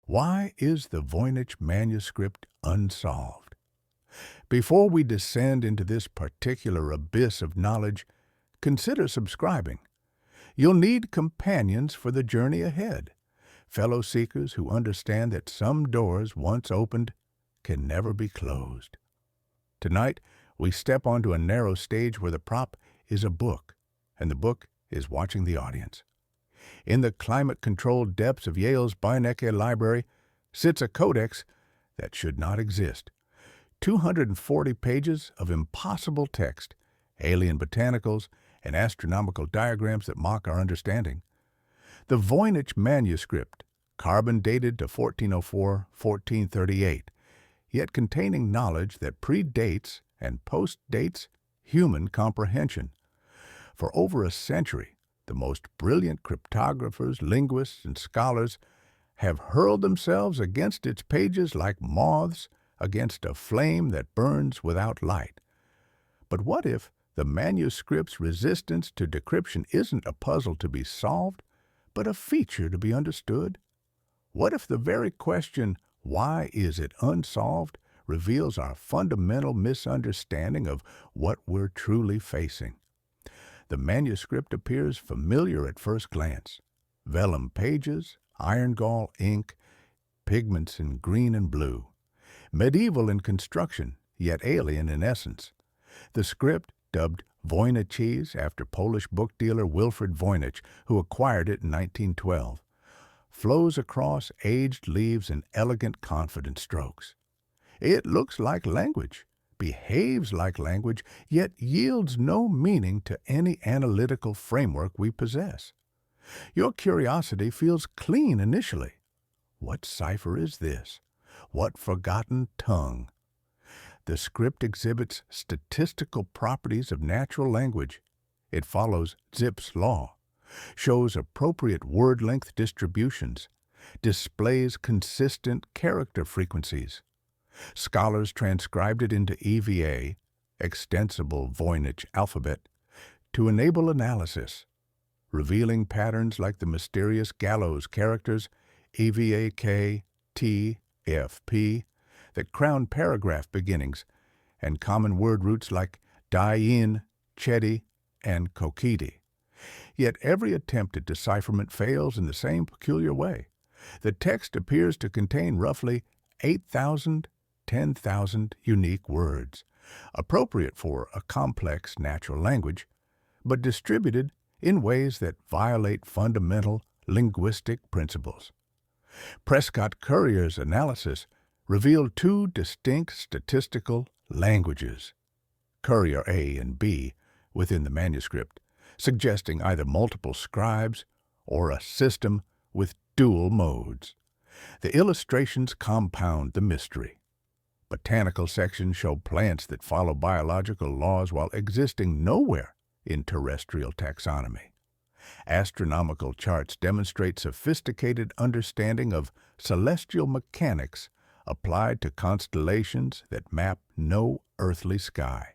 Why is the Voynich Manuscript unsolved? Before we descend into this particular abyss of knowledge, consider subscribing. You'll need companions for the journey ahead, fellow seekers who understand that some doors once opened can never be closed. Tonight, we step onto a narrow stage where the prop is a book, and the book is watching the audience. In the climate-controlled depths of Yale's Beinecke Library sits a codex that should not exist. 240 pages of impossible text, alien botanicals, and astronomical diagrams that mock our understanding. The Voynich Manuscript, carbon-dated to 1404-1438, yet containing knowledge that predates and postdates human comprehension. For over a century, the most brilliant cryptographers, linguists, and scholars have hurled themselves against its pages like moths against a flame that burns without light. But what if the manuscript's resistance to decryption isn't a puzzle to be solved, but a feature to be understood? What if the very question, why is it unsolved, reveals our fundamental misunderstanding of what we're truly facing? The manuscript appears familiar at first glance. Vellum pages, iron gall ink, pigments in green and blue. Medieval in construction, yet alien in essence. The script, dubbed Voynichese after Polish book dealer Wilfrid Voynich, who acquired it in 1912, flows across aged leaves in elegant, confident strokes. It looks like language, behaves like language, yet yields no meaning to any analytical framework we possess. Your curiosity feels clean initially. What cipher is this? What forgotten tongue? The script exhibits statistical properties of natural language. It follows Zipf's law, shows appropriate word-length distributions, displays consistent character frequencies. Scholars transcribed it into EVA, extensible Voynich alphabet, to enable analysis, revealing patterns like the mysterious gallows characters EVAK, T, F, P, that crown paragraph beginnings, and common word roots like Dain, Chedi, and Kokidi. Yet every attempt at decipherment fails in the same peculiar way. The text appears to contain roughly 8,000, 10,000 unique words, appropriate for a complex natural language, but distributed in ways that violate fundamental linguistic principles. Prescott Currier's analysis revealed two distinct statistical languages, Currier A and B, within the manuscript, suggesting either multiple scribes or a system with dual modes. The illustrations compound the mystery. Botanical sections show plants that follow biological laws while existing nowhere in terrestrial taxonomy. Astronomical charts demonstrate sophisticated understanding of celestial mechanics applied to constellations that map no earthly sky.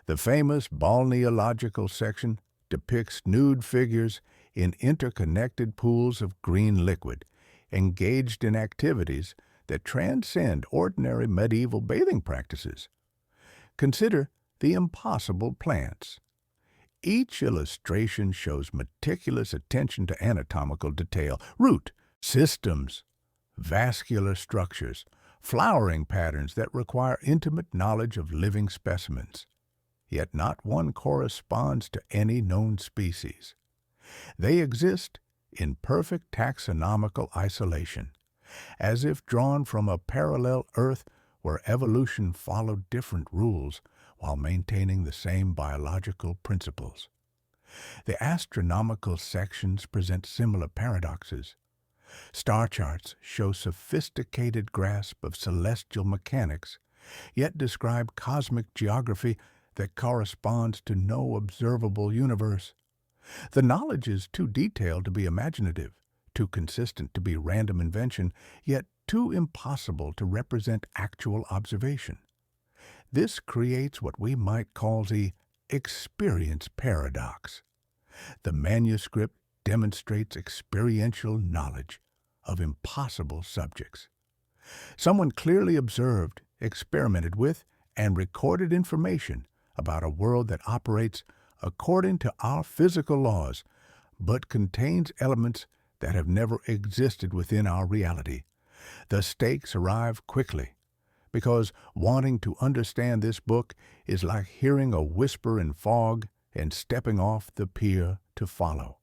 The famous balneological section depicts nude figures in interconnected pools of green liquid, engaged in activities that transcend ordinary medieval bathing practices. Consider the impossible plants. Each illustration shows meticulous attention to anatomical detail, root, systems, vascular structures, flowering patterns that require intimate knowledge of living specimens. Yet not one corresponds to any known species. They exist in perfect taxonomical isolation, as if drawn from a parallel Earth where evolution followed different rules while maintaining the same biological principles. The astronomical sections present similar paradoxes. Star charts show sophisticated grasp of celestial mechanics, yet describe cosmic geography that corresponds to no observable universe. The knowledge is too detailed to be imaginative, too consistent to be random invention, yet too impossible to represent actual observation. This creates what we might call the experience paradox. The manuscript demonstrates experiential knowledge, of impossible subjects. Someone clearly observed, experimented with, and recorded information about a world that operates according to our physical laws, but contains elements that have never existed within our reality. The stakes arrive quickly, because wanting to understand this book is like hearing a whisper in fog and stepping off the pier to follow.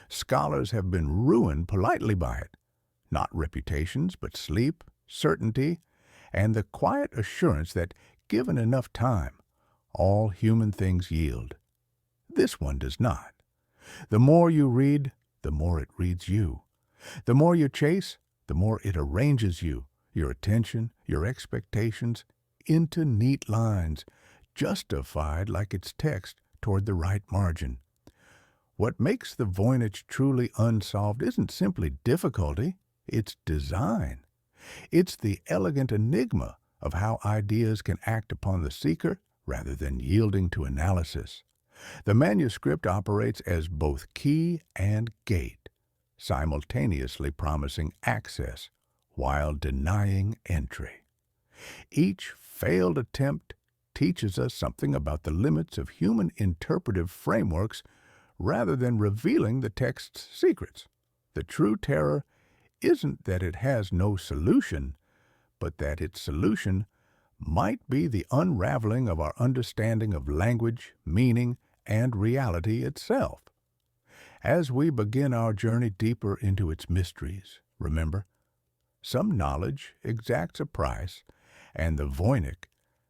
Scholars have been ruined politely by it, not reputations, but sleep, certainty, and the quiet assurance that, given enough time, all human things yield. This one does not. The more you read, the more it reads you. The more you chase, the more it arranges you, your attention, your expectations, into neat lines, justified like its text toward the right margin. What makes the Voynich truly unsolved isn't simply difficulty, it's design. It's the elegant enigma of how ideas can act upon the seeker rather than yielding to analysis. The manuscript operates as both key and gate, simultaneously promising access while denying entry. Each failed attempt teaches us something about the limits of human interpretive frameworks rather than revealing the text's secrets. The true terror isn't that it has no solution, but that its solution might be the unraveling of our understanding of language, meaning, and reality itself. As we begin our journey deeper into its mysteries, remember, some knowledge exacts a price, and the Voynich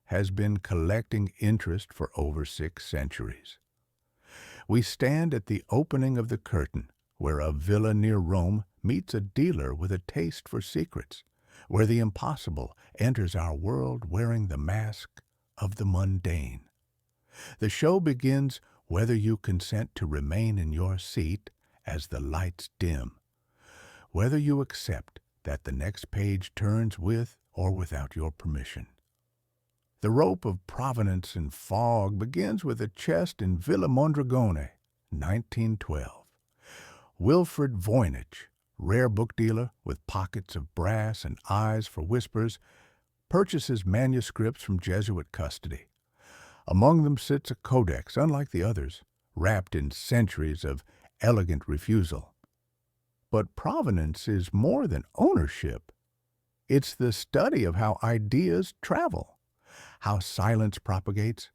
has been collecting interest for over 6 centuries. We stand at the opening of the curtain, where a villa near Rome meets a dealer with a taste for secrets, where the impossible enters our world wearing the mask of the mundane. The show begins whether you consent to remain in your seat as the lights dim, whether you accept that the next page turns with or without your permission. The rope of provenance and fog begins with a chest in Villa Mondragone, 1912. Wilfred Voynich, rare book dealer with pockets of brass and eyes for whispers, purchases manuscripts from Jesuit custody. Among them sits a codex, unlike the others, wrapped in centuries of elegant refusal. But provenance is more than ownership. It's the study of how ideas travel, how silence propagates,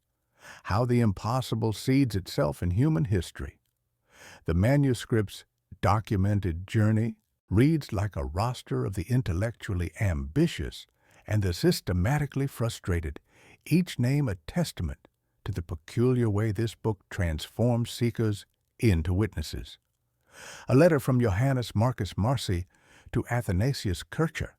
how the impossible seeds itself in human history. The manuscript's documented journey reads like a roster of the intellectually ambitious and the systematically frustrated, each name a testament to the peculiar way this book transforms seekers into witnesses. A letter from Johannes Marcus Marci to Athanasius Kircher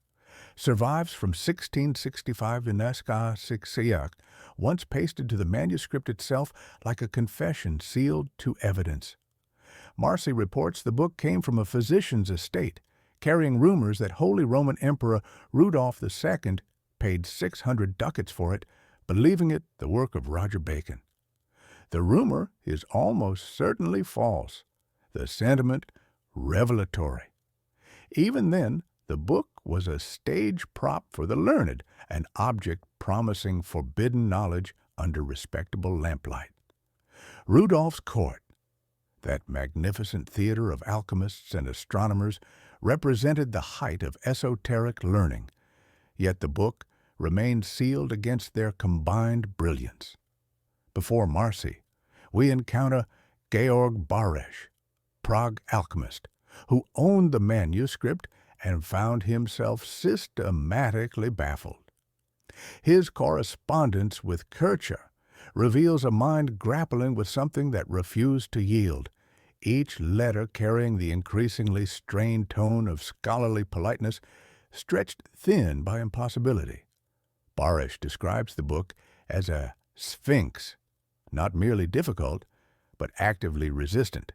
survives from 1665 in Nesca, once pasted to the manuscript itself like a confession sealed to evidence. Marci reports the book came from a physician's estate, carrying rumors that Holy Roman Emperor Rudolph II paid 600 ducats for it, believing it the work of Roger Bacon. The rumor is almost certainly false, the sentiment revelatory. Even then, the book was a stage prop for the learned, an object promising forbidden knowledge under respectable lamplight. Rudolph's court, that magnificent theater of alchemists and astronomers, represented the height of esoteric learning, yet the book remained sealed against their combined brilliance. Before Marci, we encounter Georg Baresch, Prague alchemist, who owned the manuscript and found himself systematically baffled. His correspondence with Kircher reveals a mind grappling with something that refused to yield, each letter carrying the increasingly strained tone of scholarly politeness stretched thin by impossibility. Baresch describes the book as a sphinx, not merely difficult, but actively resistant.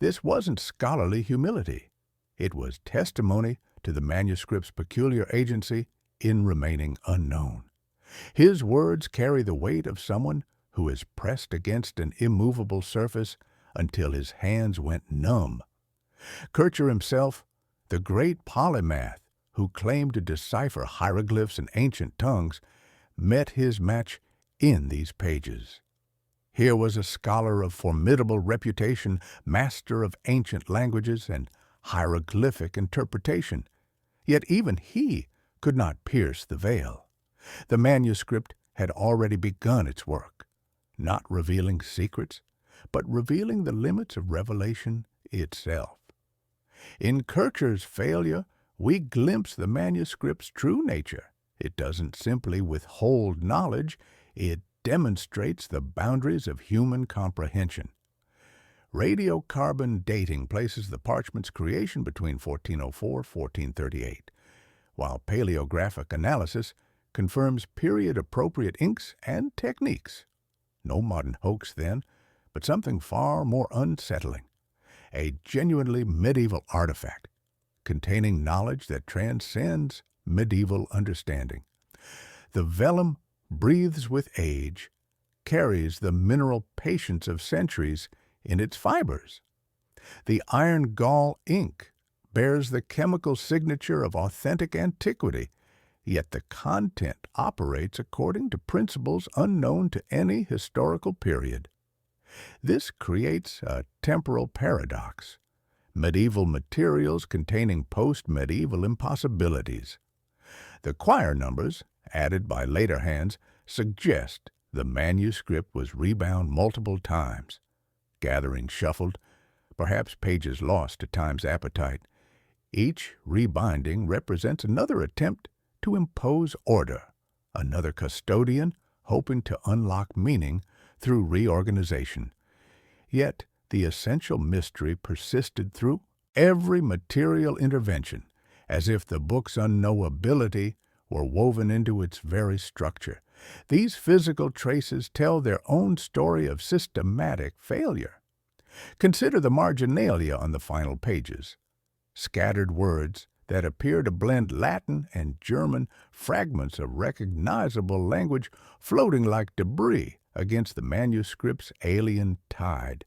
This wasn't scholarly humility. It was testimony to the manuscript's peculiar agency in remaining unknown. His words carry the weight of someone who is pressed against an immovable surface until his hands went numb. Kircher himself, The great polymath who claimed to decipher hieroglyphs and ancient tongues met his match in these pages. Here was a scholar of formidable reputation, master of ancient languages and hieroglyphic interpretation, yet even he could not pierce the veil. The manuscript had already begun its work, not revealing secrets, but revealing the limits of revelation itself. In Kircher's failure, we glimpse the manuscript's true nature. It doesn't simply withhold knowledge, it demonstrates the boundaries of human comprehension. Radiocarbon dating places the parchment's creation between 1404 and 1438, while paleographic analysis confirms period-appropriate inks and techniques. No modern hoax, then, but something far more unsettling. A genuinely medieval artifact, containing knowledge that transcends medieval understanding. The vellum breathes with age, carries the mineral patience of centuries in its fibers. The iron gall ink bears the chemical signature of authentic antiquity, yet the content operates according to principles unknown to any historical period. This creates a temporal paradox. Medieval materials containing post-medieval impossibilities. The quire numbers, added by later hands, suggest the manuscript was rebound multiple times. Gathering shuffled, perhaps pages lost to time's appetite. Each rebinding represents another attempt to impose order, another custodian hoping to unlock meaning through reorganization. Yet the essential mystery persisted through every material intervention, as if the book's unknowability were woven into its very structure. These physical traces tell their own story of systematic failure. Consider the marginalia on the final pages. Scattered words that appear to blend Latin and German, fragments of recognizable language floating like debris against the manuscript's alien tide.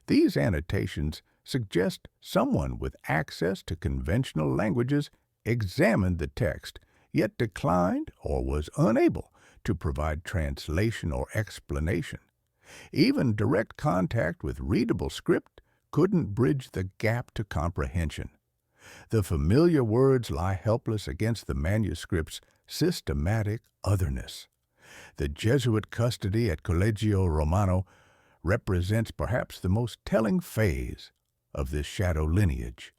These annotations suggest someone with access to conventional languages examined the text, yet declined or was unable to provide translation or explanation. Even direct contact with readable script couldn't bridge the gap to comprehension. The familiar words lie helpless against the manuscript's systematic otherness. The Jesuit custody at Collegio Romano represents perhaps the most telling phase of this shadow lineage.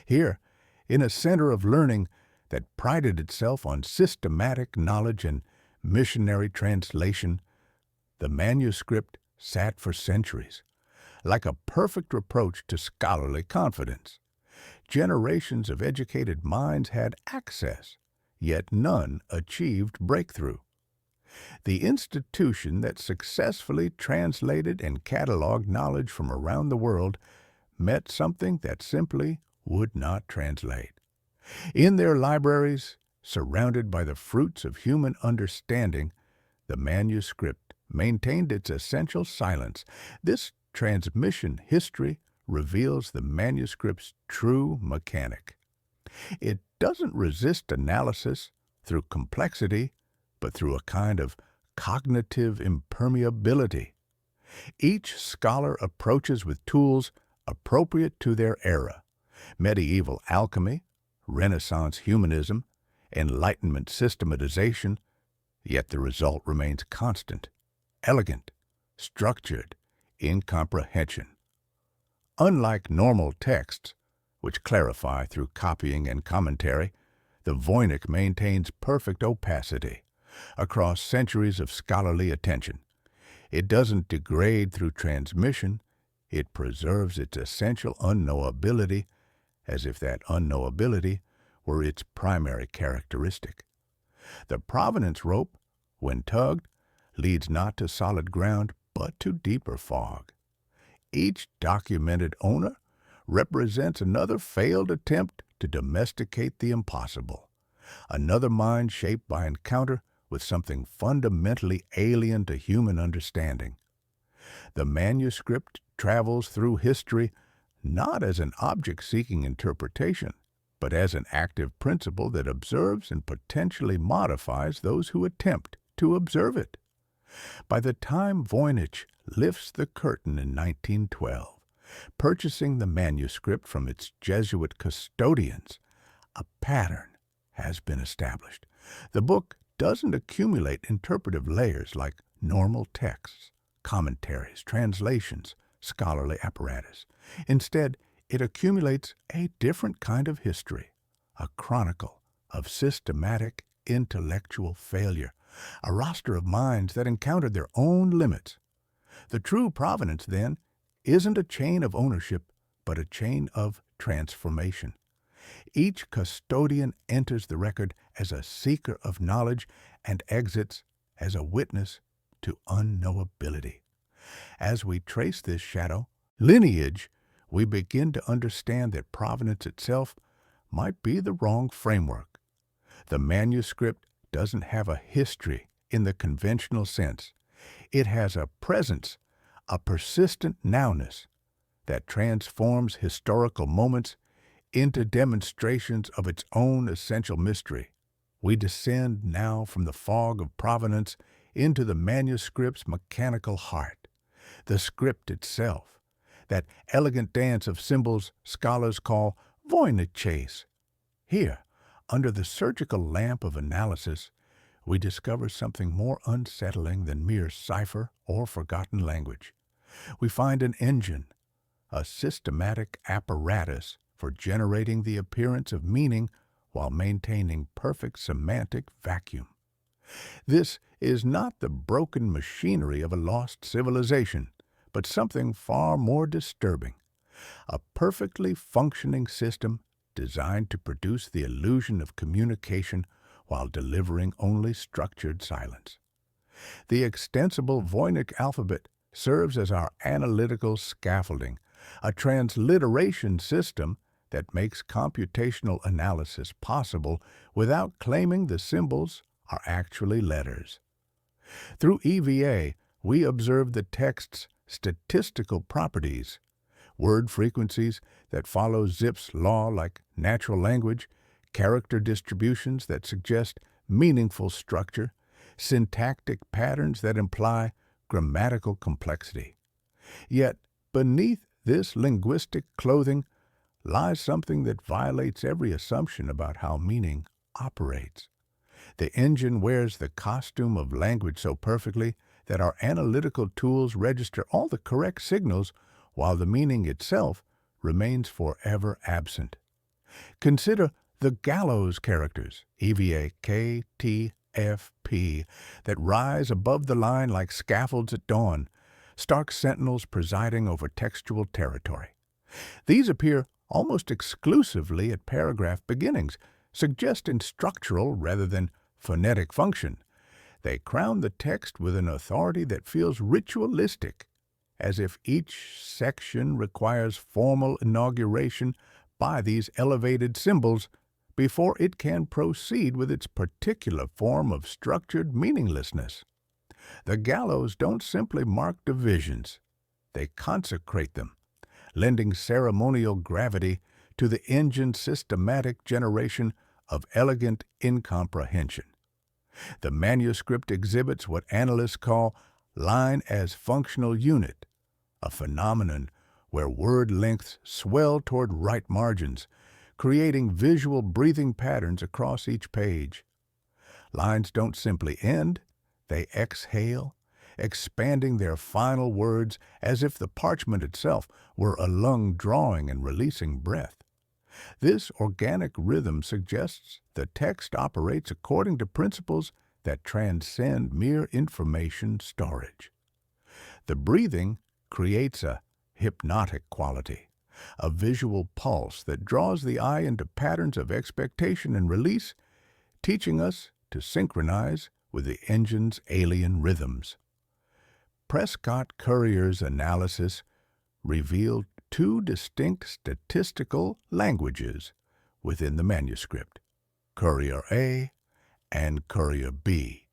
Here, in a center of learning that prided itself on systematic knowledge and missionary translation, the manuscript sat for centuries, like a perfect reproach to scholarly confidence. Generations of educated minds had access, yet none achieved breakthrough. The institution that successfully translated and cataloged knowledge from around the world met something that simply would not translate. In their libraries, surrounded by the fruits of human understanding, the manuscript maintained its essential silence. This transmission history reveals the manuscript's true mechanic. It doesn't resist analysis through complexity, but through a kind of cognitive impermeability. Each scholar approaches with tools appropriate to their era: medieval alchemy, Renaissance humanism, Enlightenment systematization, yet the result remains constant, elegant, structured, in comprehension. Unlike normal texts, which clarify through copying and commentary, the Voynich maintains perfect opacity across centuries of scholarly attention. It doesn't degrade through transmission, it preserves its essential unknowability, as if that unknowability were its primary characteristic. The provenance rope, when tugged, leads not to solid ground, but to deeper fog. Each documented owner represents another failed attempt to domesticate the impossible, another mind shaped by encounter with something fundamentally alien to human understanding. The manuscript travels through history not as an object-seeking interpretation, but as an active principle that observes and potentially modifies those who attempt to observe it. By the time Voynich lifts the curtain in 1912, purchasing the manuscript from its Jesuit custodians, a pattern has been established. The book doesn't accumulate interpretive layers like normal texts, commentaries, translations, scholarly apparatus. Instead, it accumulates a different kind of history, a chronicle of systematic intellectual failure, a roster of minds that encountered their own limits. The true provenance, then, isn't a chain of ownership, but a chain of transformation. Each custodian enters the record as a seeker of knowledge and exits as a witness to unknowability. As we trace this shadow lineage, we begin to understand that provenance itself might be the wrong framework. The manuscript doesn't have a history in the conventional sense. It has a presence, a persistent nowness that transforms historical moments into demonstrations of its own essential mystery. We descend now from the fog of provenance into the manuscript's mechanical heart, the script itself, that elegant dance of symbols scholars call Voynich chase. Here, under the surgical lamp of analysis, we discover something more unsettling than mere cipher or forgotten language. We find an engine, a systematic apparatus for generating the appearance of meaning while maintaining perfect semantic vacuum. This is not the broken machinery of a lost civilization, but something far more disturbing, a perfectly functioning system designed to produce the illusion of communication while delivering only structured silence. The extensible Voynich alphabet serves as our analytical scaffolding, a transliteration system that makes computational analysis possible without claiming the symbols are actually letters. Through EVA, we observe the text's statistical properties, word frequencies that follow Zipf's law like natural language, character distributions that suggest meaningful structure, syntactic patterns that imply grammatical complexity. Yet, beneath this linguistic clothing lies something that violates every assumption about how meaning operates. The engine wears the costume of language so perfectly that our analytical tools register all the correct signals while the meaning itself remains forever absent. Consider the gallows characters, EVA, K, T, F, P, that rise above the line like scaffolds at dawn, stark sentinels presiding over textual territory. These appear almost exclusively at paragraph beginnings, suggesting structural rather than phonetic function. They crown the text with an authority that feels ritualistic, as if each section requires formal inauguration by these elevated symbols before it can proceed with its particular form of structured meaninglessness. The gallows don't simply mark divisions, they consecrate them, lending ceremonial gravity to the engine's systematic generation of elegant incomprehension. The manuscript exhibits what analysts call line as functional unit, a phenomenon where word lengths swell toward right margins, creating visual breathing patterns across each page. Lines don't simply end, they exhale, expanding their final words as if the parchment itself were a lung drawing and releasing breath. This organic rhythm suggests the text operates according to principles that transcend mere information storage. The breathing creates a hypnotic quality, a visual pulse that draws the eye into patterns of expectation and release, teaching us to synchronize with the engine's alien rhythms. Prescott Currier's analysis revealed two distinct statistical languages within the manuscript, Currier A and Currier B,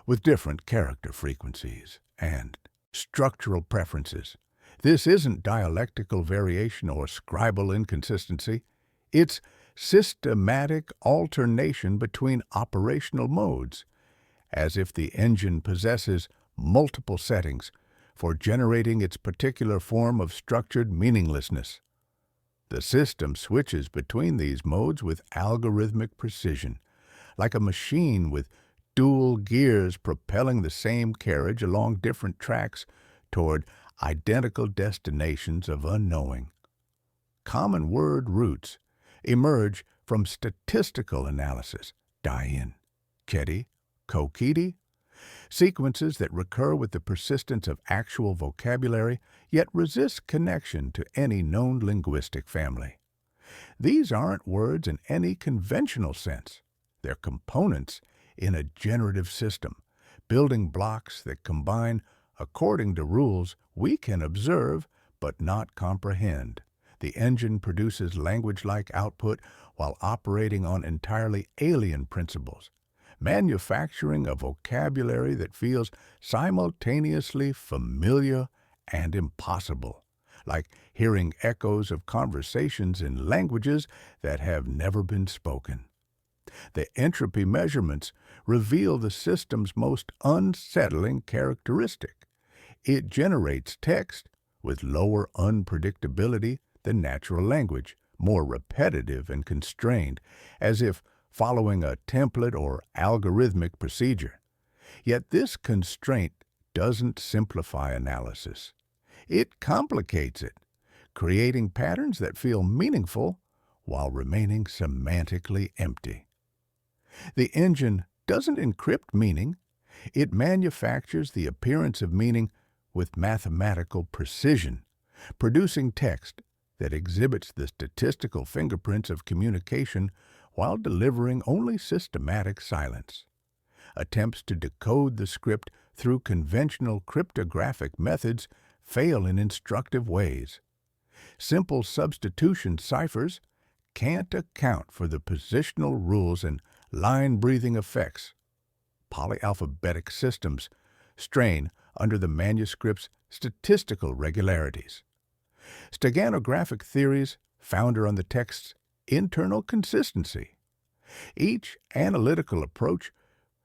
with different character frequencies and structural preferences. This isn't dialectical variation or scribal inconsistency. It's systematic alternation between operational modes, as if the engine possesses multiple settings for generating its particular form of structured meaninglessness. The system switches between these modes with algorithmic precision, like a machine with dual gears propelling the same carriage along different tracks toward identical destinations of unknowing. Common word roots emerge from statistical analysis, die-in, keti, kokiti, sequences that recur with the persistence of actual vocabulary yet resist connection to any known linguistic family. These aren't words in any conventional sense. They're components in a generative system, building blocks that combine according to rules we can observe but not comprehend. The engine produces language-like output while operating on entirely alien principles, manufacturing a vocabulary that feels simultaneously familiar and impossible, like hearing echoes of conversations in languages that have never been spoken. The entropy measurements reveal the system's most unsettling characteristic. It generates text with lower unpredictability than natural language, more repetitive and constrained, as if following a template or algorithmic procedure. Yet this constraint doesn't simplify analysis. It complicates it, creating patterns that feel meaningful while remaining semantically empty. The engine doesn't encrypt meaning. It manufactures the appearance of meaning with mathematical precision, producing text that exhibits the statistical fingerprints of communication while delivering only systematic silence. Attempts to decode the script through conventional cryptographic methods fail in instructive ways. Simple substitution ciphers can't account for the positional rules and line-breathing effects. Polyalphabetic systems strain under the manuscript's statistical regularities. Steganographic theories founder on the text's internal consistency. Each analytical approach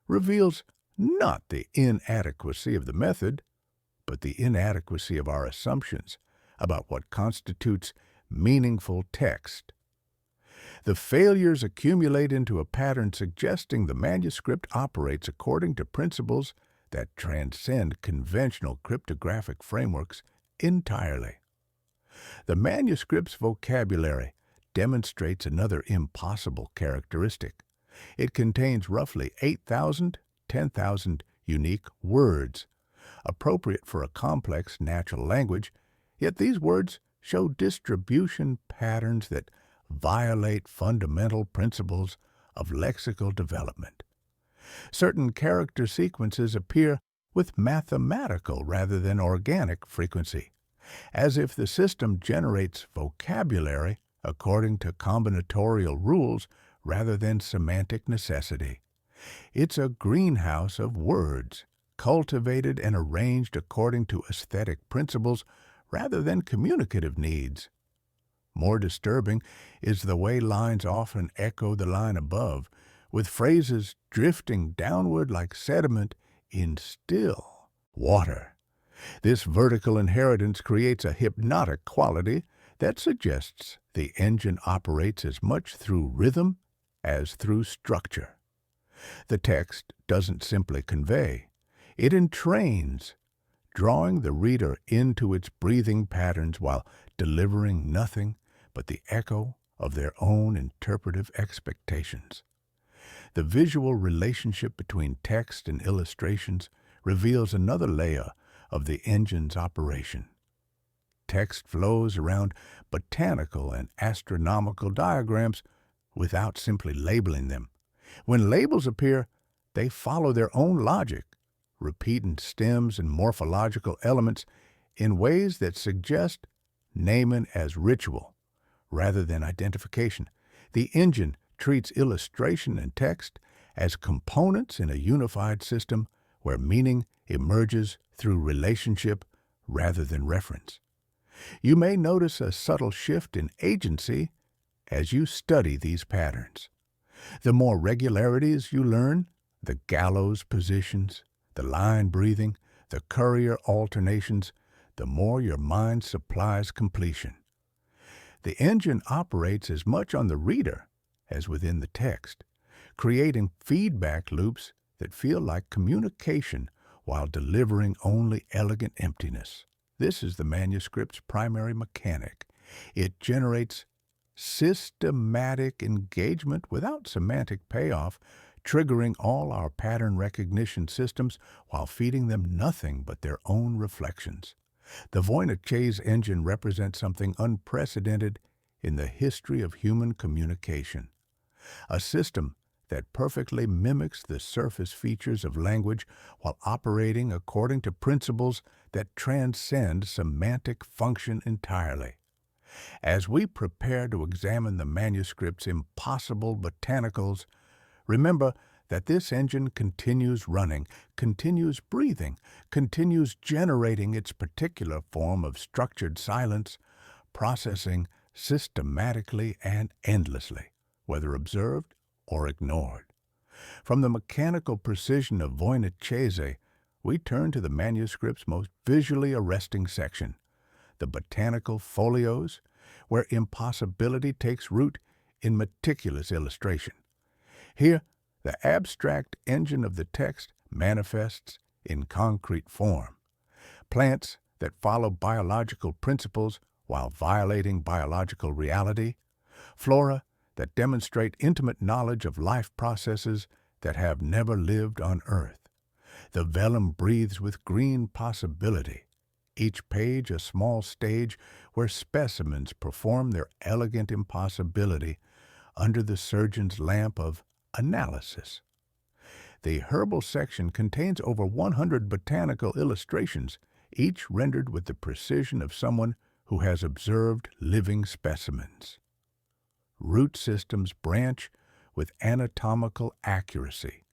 reveals not the inadequacy of the method, but the inadequacy of our assumptions about what constitutes meaningful text. The failures accumulate into a pattern suggesting the manuscript operates according to principles that transcend conventional cryptographic frameworks entirely. The manuscript's vocabulary demonstrates another impossible characteristic. It contains roughly 8,000, 10,000 unique words, appropriate for a complex natural language, yet these words show distribution patterns that violate fundamental principles of lexical development. Certain character sequences appear with mathematical rather than organic frequency, as if the system generates vocabulary according to combinatorial rules rather than semantic necessity. It's a greenhouse of words, cultivated and arranged according to aesthetic principles rather than communicative needs. More disturbing is the way lines often echo the line above, with phrases drifting downward like sediment in still water. This vertical inheritance creates a hypnotic quality that suggests the engine operates as much through rhythm as through structure. The text doesn't simply convey, it entrains, drawing the reader into its breathing patterns while delivering nothing but the echo of their own interpretive expectations. The visual relationship between text and illustrations reveals another layer of the engine's operation. Text flows around botanical and astronomical diagrams without simply labeling them. When labels appear, they follow their own logic, repeating stems and morphological elements in ways that suggest naming as ritual rather than identification. The engine treats illustration and text as components in a unified system where meaning emerges through relationship rather than reference. You may notice a subtle shift in agency as you study these patterns. The more regularities you learn, the gallows positions, the line breathing, the courier alternations, the more your mind supplies completion. The engine operates as much on the reader as within the text, creating feedback loops that feel like communication while delivering only elegant emptiness. This is the manuscript's primary mechanic. It generates systematic engagement without semantic payoff, triggering all our pattern recognition systems while feeding them nothing but their own reflections. The Voynich engine represents something unprecedented in the history of human communication. A system that perfectly mimics the surface features of language while operating according to principles that transcend semantic function entirely. As we prepare to examine the manuscript's impossible botanicals, remember that this engine continues running, continues breathing, continues generating its particular form of structured silence, processing systematically and endlessly, whether observed or ignored. From the mechanical precision of Voynich, we turn to the manuscript's most visually arresting section, the botanical folios, where impossibility takes root in meticulous illustration. Here, the abstract engine of the text manifests in concrete form. Plants that follow biological principles while violating biological reality, flora that demonstrate intimate knowledge of life processes that have never lived on Earth. The vellum breathes with green possibility, each page a small stage where specimens perform their elegant impossibility under the surgeon's lamp of analysis. The herbal section contains over 100 botanical illustrations, each rendered with the precision of someone who has observed living specimens. Root systems branch with anatomical accuracy,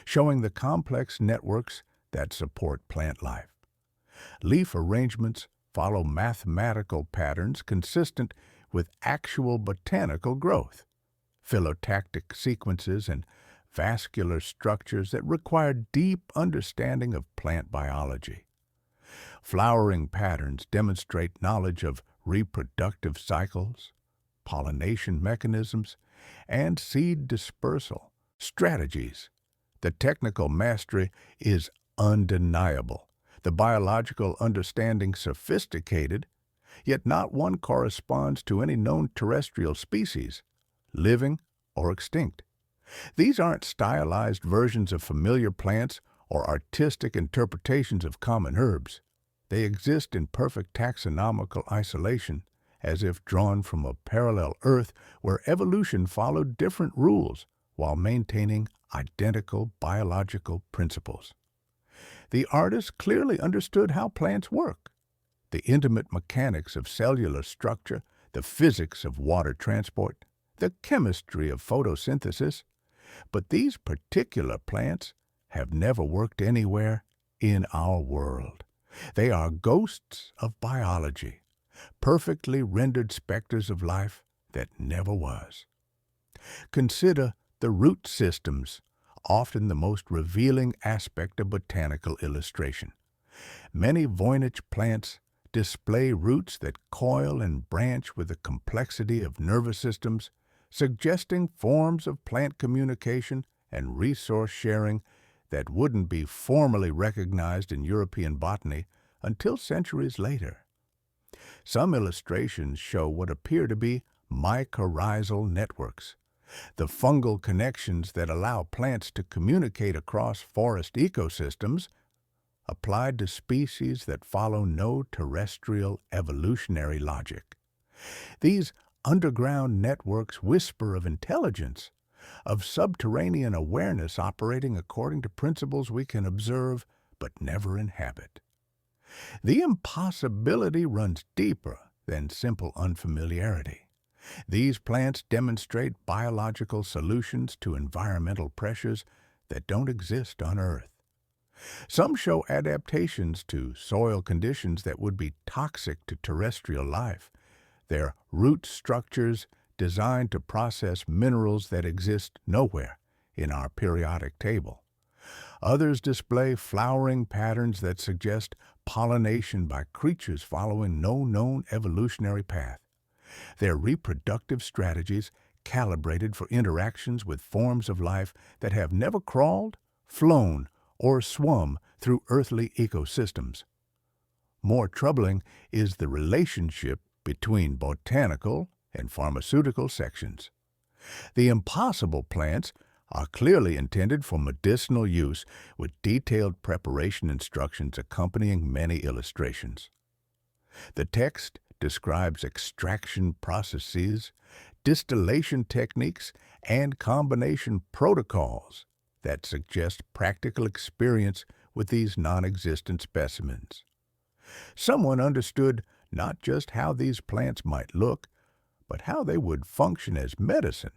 showing the complex networks that support plant life. Leaf arrangements follow mathematical patterns consistent with actual botanical growth, phylotactic sequences, and vascular structures that require deep understanding of plant biology. Flowering patterns demonstrate knowledge of reproductive cycles, pollination mechanisms, and seed dispersal strategies. The technical mastery is undeniable, the biological understanding sophisticated, yet not one corresponds to any known terrestrial species, living or extinct. These aren't stylized versions of familiar plants or artistic interpretations of common herbs. They exist in perfect taxonomical isolation, as if drawn from a parallel Earth where evolution followed different rules while maintaining identical biological principles. The artist clearly understood how plants work, the intimate mechanics of cellular structure, the physics of water transport, the chemistry of photosynthesis, but these particular plants have never worked anywhere in our world. They are ghosts of biology, perfectly rendered specters of life that never was. Consider the root systems, often the most revealing aspect of botanical illustration. Many Voynich plants display roots that coil and branch with the complexity of nervous systems, suggesting forms of plant communication and resource sharing that wouldn't be formally recognized in European botany until centuries later. Some illustrations show what appear to be mycorrhizal networks, the fungal connections that allow plants to communicate across forest ecosystems, applied to species that follow no terrestrial evolutionary logic. These underground networks whisper of intelligence, of subterranean awareness operating according to principles we can observe but never inhabit. The impossibility runs deeper than simple unfamiliarity. These plants demonstrate biological solutions to environmental pressures that don't exist on Earth. Some show adaptations to soil conditions that would be toxic to terrestrial life, their root structures designed to process minerals that exist nowhere in our periodic table. Others display flowering patterns that suggest pollination by creatures following no known evolutionary path. Their reproductive strategies calibrated for interactions with forms of life that have never crawled, flown, or swum through earthly ecosystems. More troubling is the relationship between botanical and pharmaceutical sections. The impossible plants are clearly intended for medicinal use, with detailed preparation instructions accompanying many illustrations. The text describes extraction processes, distillation techniques, and combination protocols that suggest practical experience with these non-existent specimens. Someone understood not just how these plants might look, but how they would function as medicine,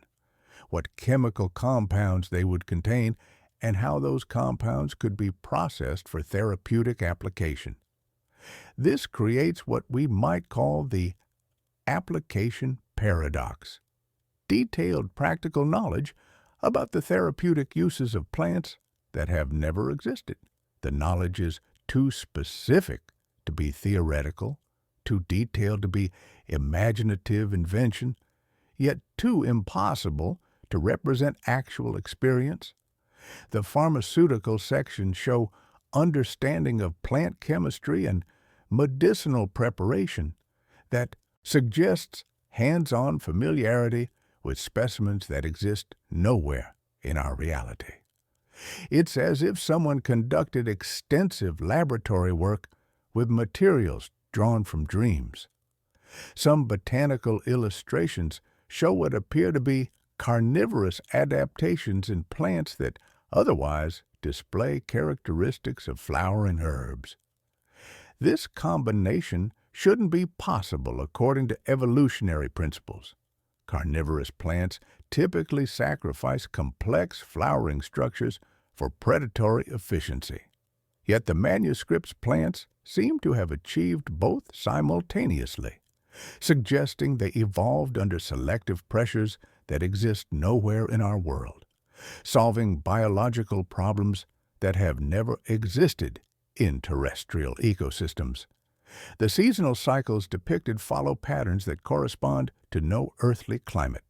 what chemical compounds they would contain, and how those compounds could be processed for therapeutic application. This creates what we might call the application paradox. Detailed practical knowledge about the therapeutic uses of plants that have never existed. The knowledge is too specific to be theoretical, too detailed to be imaginative invention, yet too impossible to represent actual experience. The pharmaceutical sections show understanding of plant chemistry and medicinal preparation that suggests hands-on familiarity with specimens that exist nowhere in our reality. It's as if someone conducted extensive laboratory work with materials drawn from dreams. Some botanical illustrations show what appear to be carnivorous adaptations in plants that otherwise display characteristics of flowering herbs. This combination shouldn't be possible according to evolutionary principles. Carnivorous plants typically sacrifice complex flowering structures for predatory efficiency. Yet the manuscript's plants seem to have achieved both simultaneously, suggesting they evolved under selective pressures that exist nowhere in our world, solving biological problems that have never existed in terrestrial ecosystems. The seasonal cycles depicted follow patterns that correspond to no earthly climate.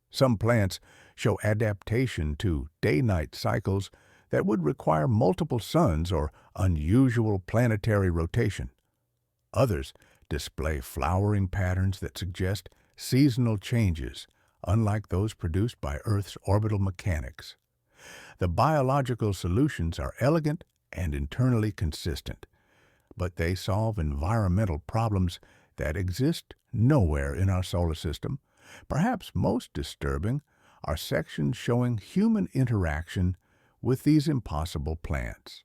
Some plants show adaptation to day-night cycles that would require multiple suns or unusual planetary rotation. Others display flowering patterns that suggest seasonal changes, unlike those produced by Earth's orbital mechanics. The biological solutions are elegant and internally consistent, but they solve environmental problems that exist nowhere in our solar system. Perhaps most disturbing are sections showing human interaction with these impossible plants.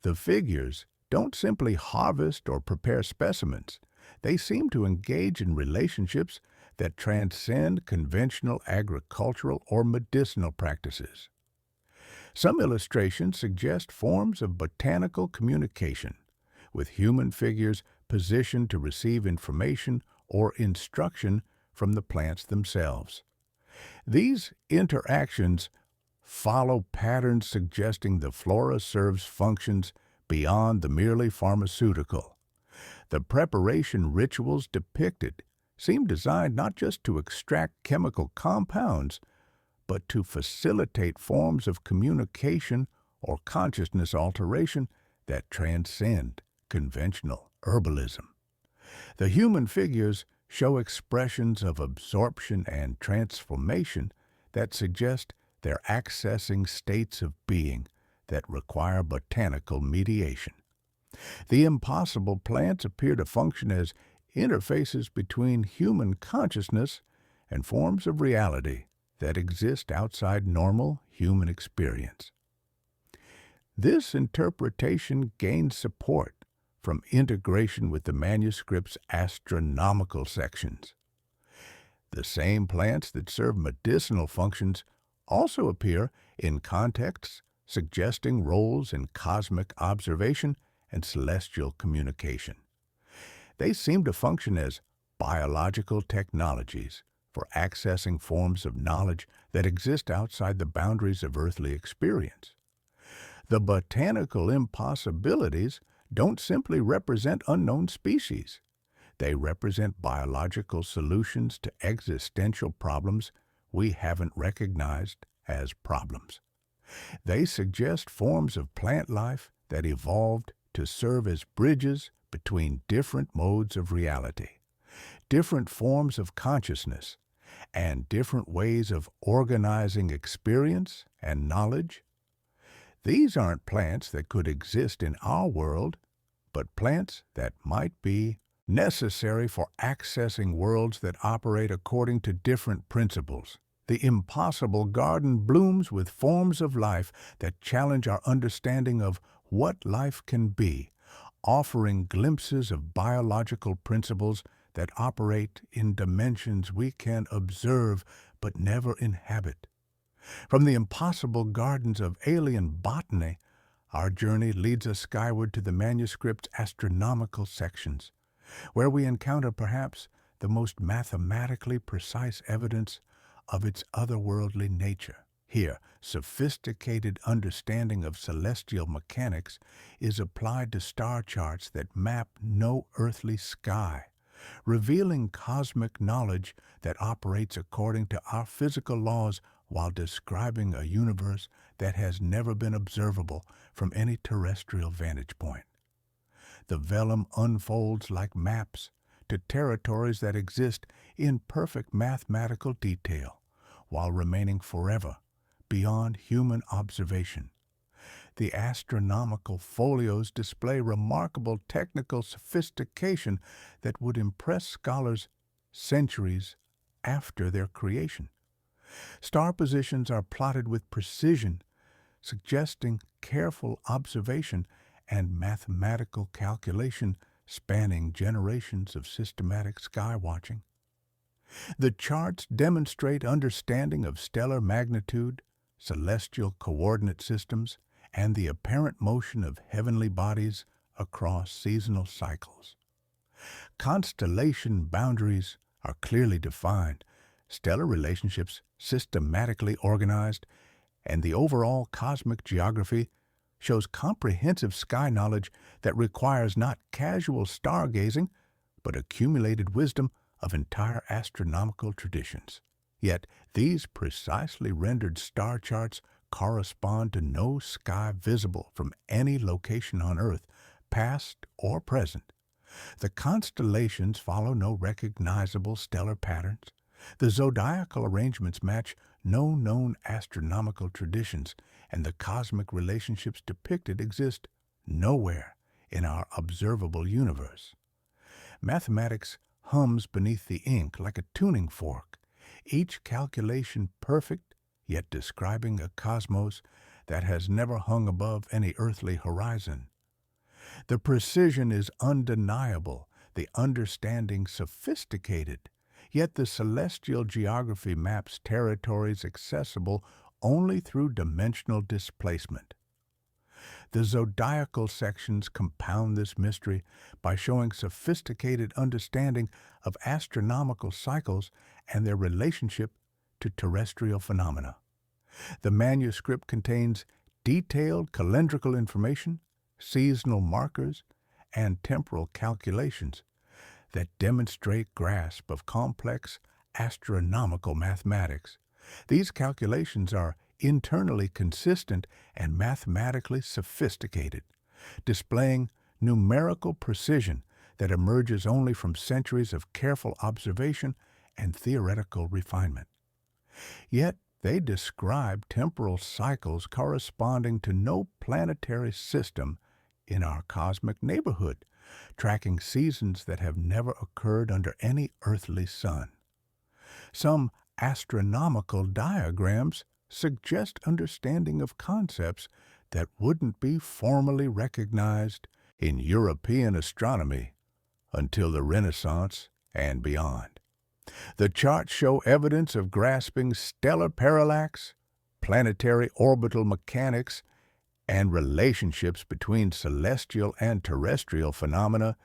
The figures don't simply harvest or prepare specimens. They seem to engage in relationships that transcend conventional agricultural or medicinal practices. Some illustrations suggest forms of botanical communication, with human figures positioned to receive information or instruction from the plants themselves. These interactions follow patterns suggesting the flora serves functions beyond the merely pharmaceutical. The preparation rituals depicted seem designed not just to extract chemical compounds, but to facilitate forms of communication or consciousness alteration that transcend conventional herbalism. The human figures show expressions of absorption and transformation that suggest they're accessing states of being that require botanical mediation. The impossible plants appear to function as interfaces between human consciousness and forms of reality that exist outside normal human experience. This interpretation gains support from integration with the manuscript's astronomical sections. The same plants that serve medicinal functions also appear in contexts suggesting roles in cosmic observation and celestial communication. They seem to function as biological technologies for accessing forms of knowledge that exist outside the boundaries of earthly experience. The botanical impossibilities don't simply represent unknown species. They represent biological solutions to existential problems we haven't recognized as problems. They suggest forms of plant life that evolved to serve as bridges between different modes of reality, different forms of consciousness, and different ways of organizing experience and knowledge. These aren't plants that could exist in our world, but plants that might be necessary for accessing worlds that operate according to different principles. The impossible garden blooms with forms of life that challenge our understanding of what life can be, offering glimpses of biological principles that operate in dimensions we can observe but never inhabit. From the impossible gardens of alien botany, our journey leads us skyward to the manuscript's astronomical sections, where we encounter perhaps the most mathematically precise evidence of its otherworldly nature. Here, sophisticated understanding of celestial mechanics is applied to star charts that map no earthly sky, revealing cosmic knowledge that operates according to our physical laws while describing a universe that has never been observable from any terrestrial vantage point. The vellum unfolds like maps to territories that exist in perfect mathematical detail, while remaining forever beyond human observation. The astronomical folios display remarkable technical sophistication that would impress scholars centuries after their creation. Star positions are plotted with precision, suggesting careful observation and mathematical calculation spanning generations of systematic sky watching. The charts demonstrate understanding of stellar magnitude, celestial coordinate systems, and the apparent motion of heavenly bodies across seasonal cycles. Constellation boundaries are clearly defined, stellar relationships systematically organized, and the overall cosmic geography shows comprehensive sky knowledge that requires not casual stargazing, but accumulated wisdom of entire astronomical traditions. Yet these precisely rendered star charts correspond to no sky visible from any location on Earth, past or present. The constellations follow no recognizable stellar patterns. The zodiacal arrangements match no known astronomical traditions, and the cosmic relationships depicted exist nowhere in our observable universe. Mathematics hums beneath the ink like a tuning fork, each calculation perfect, yet describing a cosmos that has never hung above any earthly horizon. The precision is undeniable, the understanding sophisticated, yet the celestial geography maps territories accessible only through dimensional displacement. The zodiacal sections compound this mystery by showing sophisticated understanding of astronomical cycles and their relationship to terrestrial phenomena. The manuscript contains detailed calendrical information, seasonal markers, and temporal calculations that demonstrate grasp of complex astronomical mathematics. These calculations are internally consistent and mathematically sophisticated, displaying numerical precision that emerges only from centuries of careful observation and theoretical refinement. Yet they describe temporal cycles corresponding to no planetary system in our cosmic neighborhood, tracking seasons that have never occurred under any earthly sun. Some astronomical diagrams suggest understanding of concepts that wouldn't be formally recognized in European astronomy until the Renaissance and beyond. The charts show evidence of grasping stellar parallax, planetary orbital mechanics, and relationships between celestial and terrestrial phenomena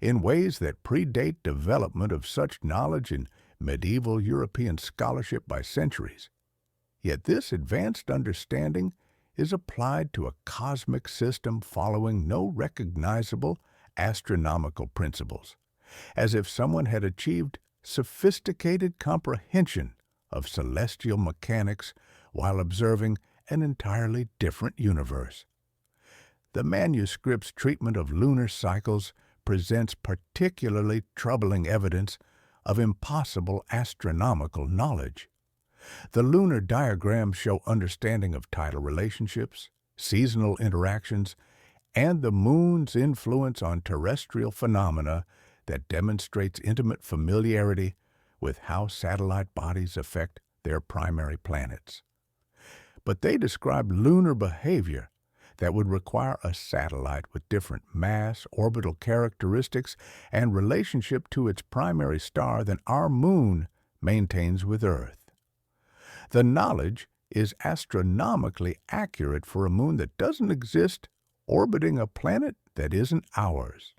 in ways that predate development of such knowledge in medieval European scholarship by centuries. Yet this advanced understanding is applied to a cosmic system following no recognizable astronomical principles, as if someone had achieved sophisticated comprehension of celestial mechanics while observing an entirely different universe. The manuscript's treatment of lunar cycles presents particularly troubling evidence of impossible astronomical knowledge. The lunar diagrams show understanding of tidal relationships, seasonal interactions, and the moon's influence on terrestrial phenomena that demonstrates intimate familiarity with how satellite bodies affect their primary planets. But they describe lunar behavior that would require a satellite with different mass, orbital characteristics, and relationship to its primary star than our moon maintains with Earth. The knowledge is astronomically accurate for a moon that doesn't exist orbiting a planet that isn't ours.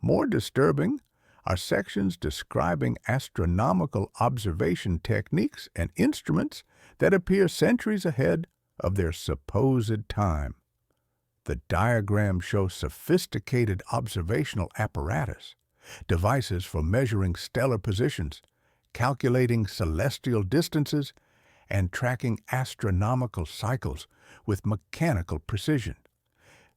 More disturbing are sections describing astronomical observation techniques and instruments that appear centuries ahead of their supposed time. The diagrams show sophisticated observational apparatus, devices for measuring stellar positions, calculating celestial distances, and tracking astronomical cycles with mechanical precision.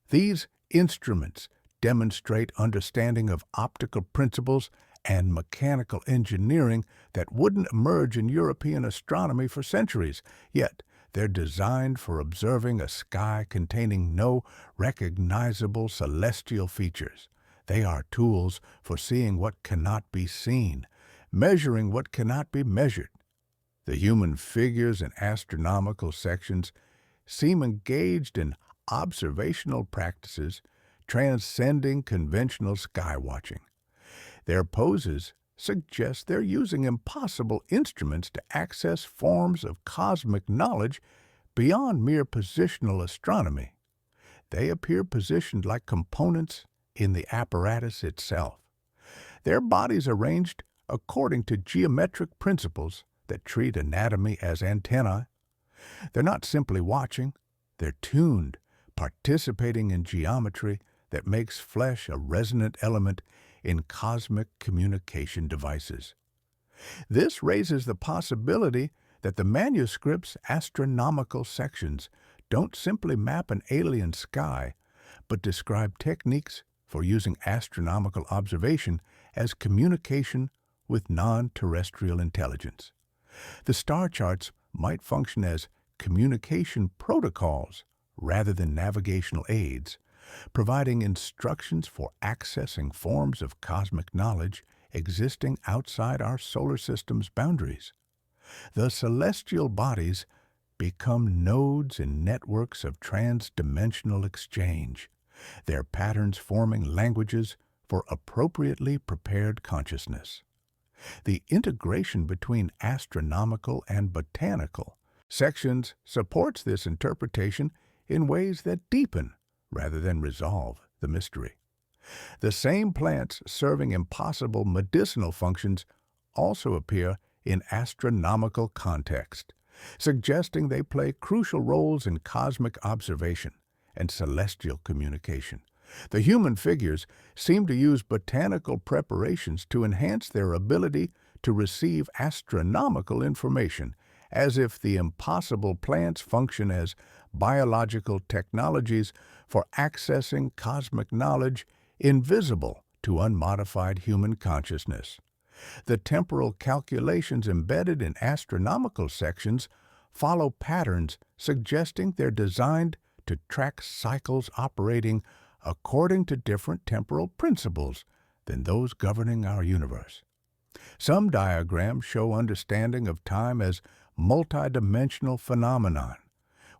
These instruments demonstrate understanding of optical principles and mechanical engineering that wouldn't emerge in European astronomy for centuries, yet they're designed for observing a sky containing no recognizable celestial features. They are tools for seeing what cannot be seen, measuring what cannot be measured. The human figures in astronomical sections seem engaged in observational practices transcending conventional skywatching. Their poses suggest they're using impossible instruments to access forms of cosmic knowledge beyond mere positional astronomy. They appear positioned like components in the apparatus itself. Their bodies arranged according to geometric principles that treat anatomy as antennae. They're not simply watching, they're tuned, participating in geometry that makes flesh a resonant element in cosmic communication devices. This raises the possibility that the manuscript's astronomical sections don't simply map an alien sky, but describe techniques for using astronomical observation as communication with non-terrestrial intelligence. The star charts might function as communication protocols rather than navigational aids, providing instructions for accessing forms of cosmic knowledge existing outside our solar system's boundaries. The celestial bodies become nodes in networks of trans-dimensional exchange, their patterns forming languages for appropriately prepared consciousness. The integration between astronomical and botanical sections supports this interpretation in ways that deepen rather than resolve the mystery. The same plants serving impossible medicinal functions also appear in astronomical context, suggesting they play crucial roles in cosmic observation and celestial communication. The human figures seem to use botanical preparations to enhance their ability to receive astronomical information, as if the impossible plants function as biological technologies for accessing cosmic knowledge invisible to unmodified human consciousness. The temporal calculations embedded in astronomical sections follow patterns suggesting they're designed to track cycles operating according to different temporal principles than those governing our universe. Some diagrams show understanding of time as multidimensional phenomenon,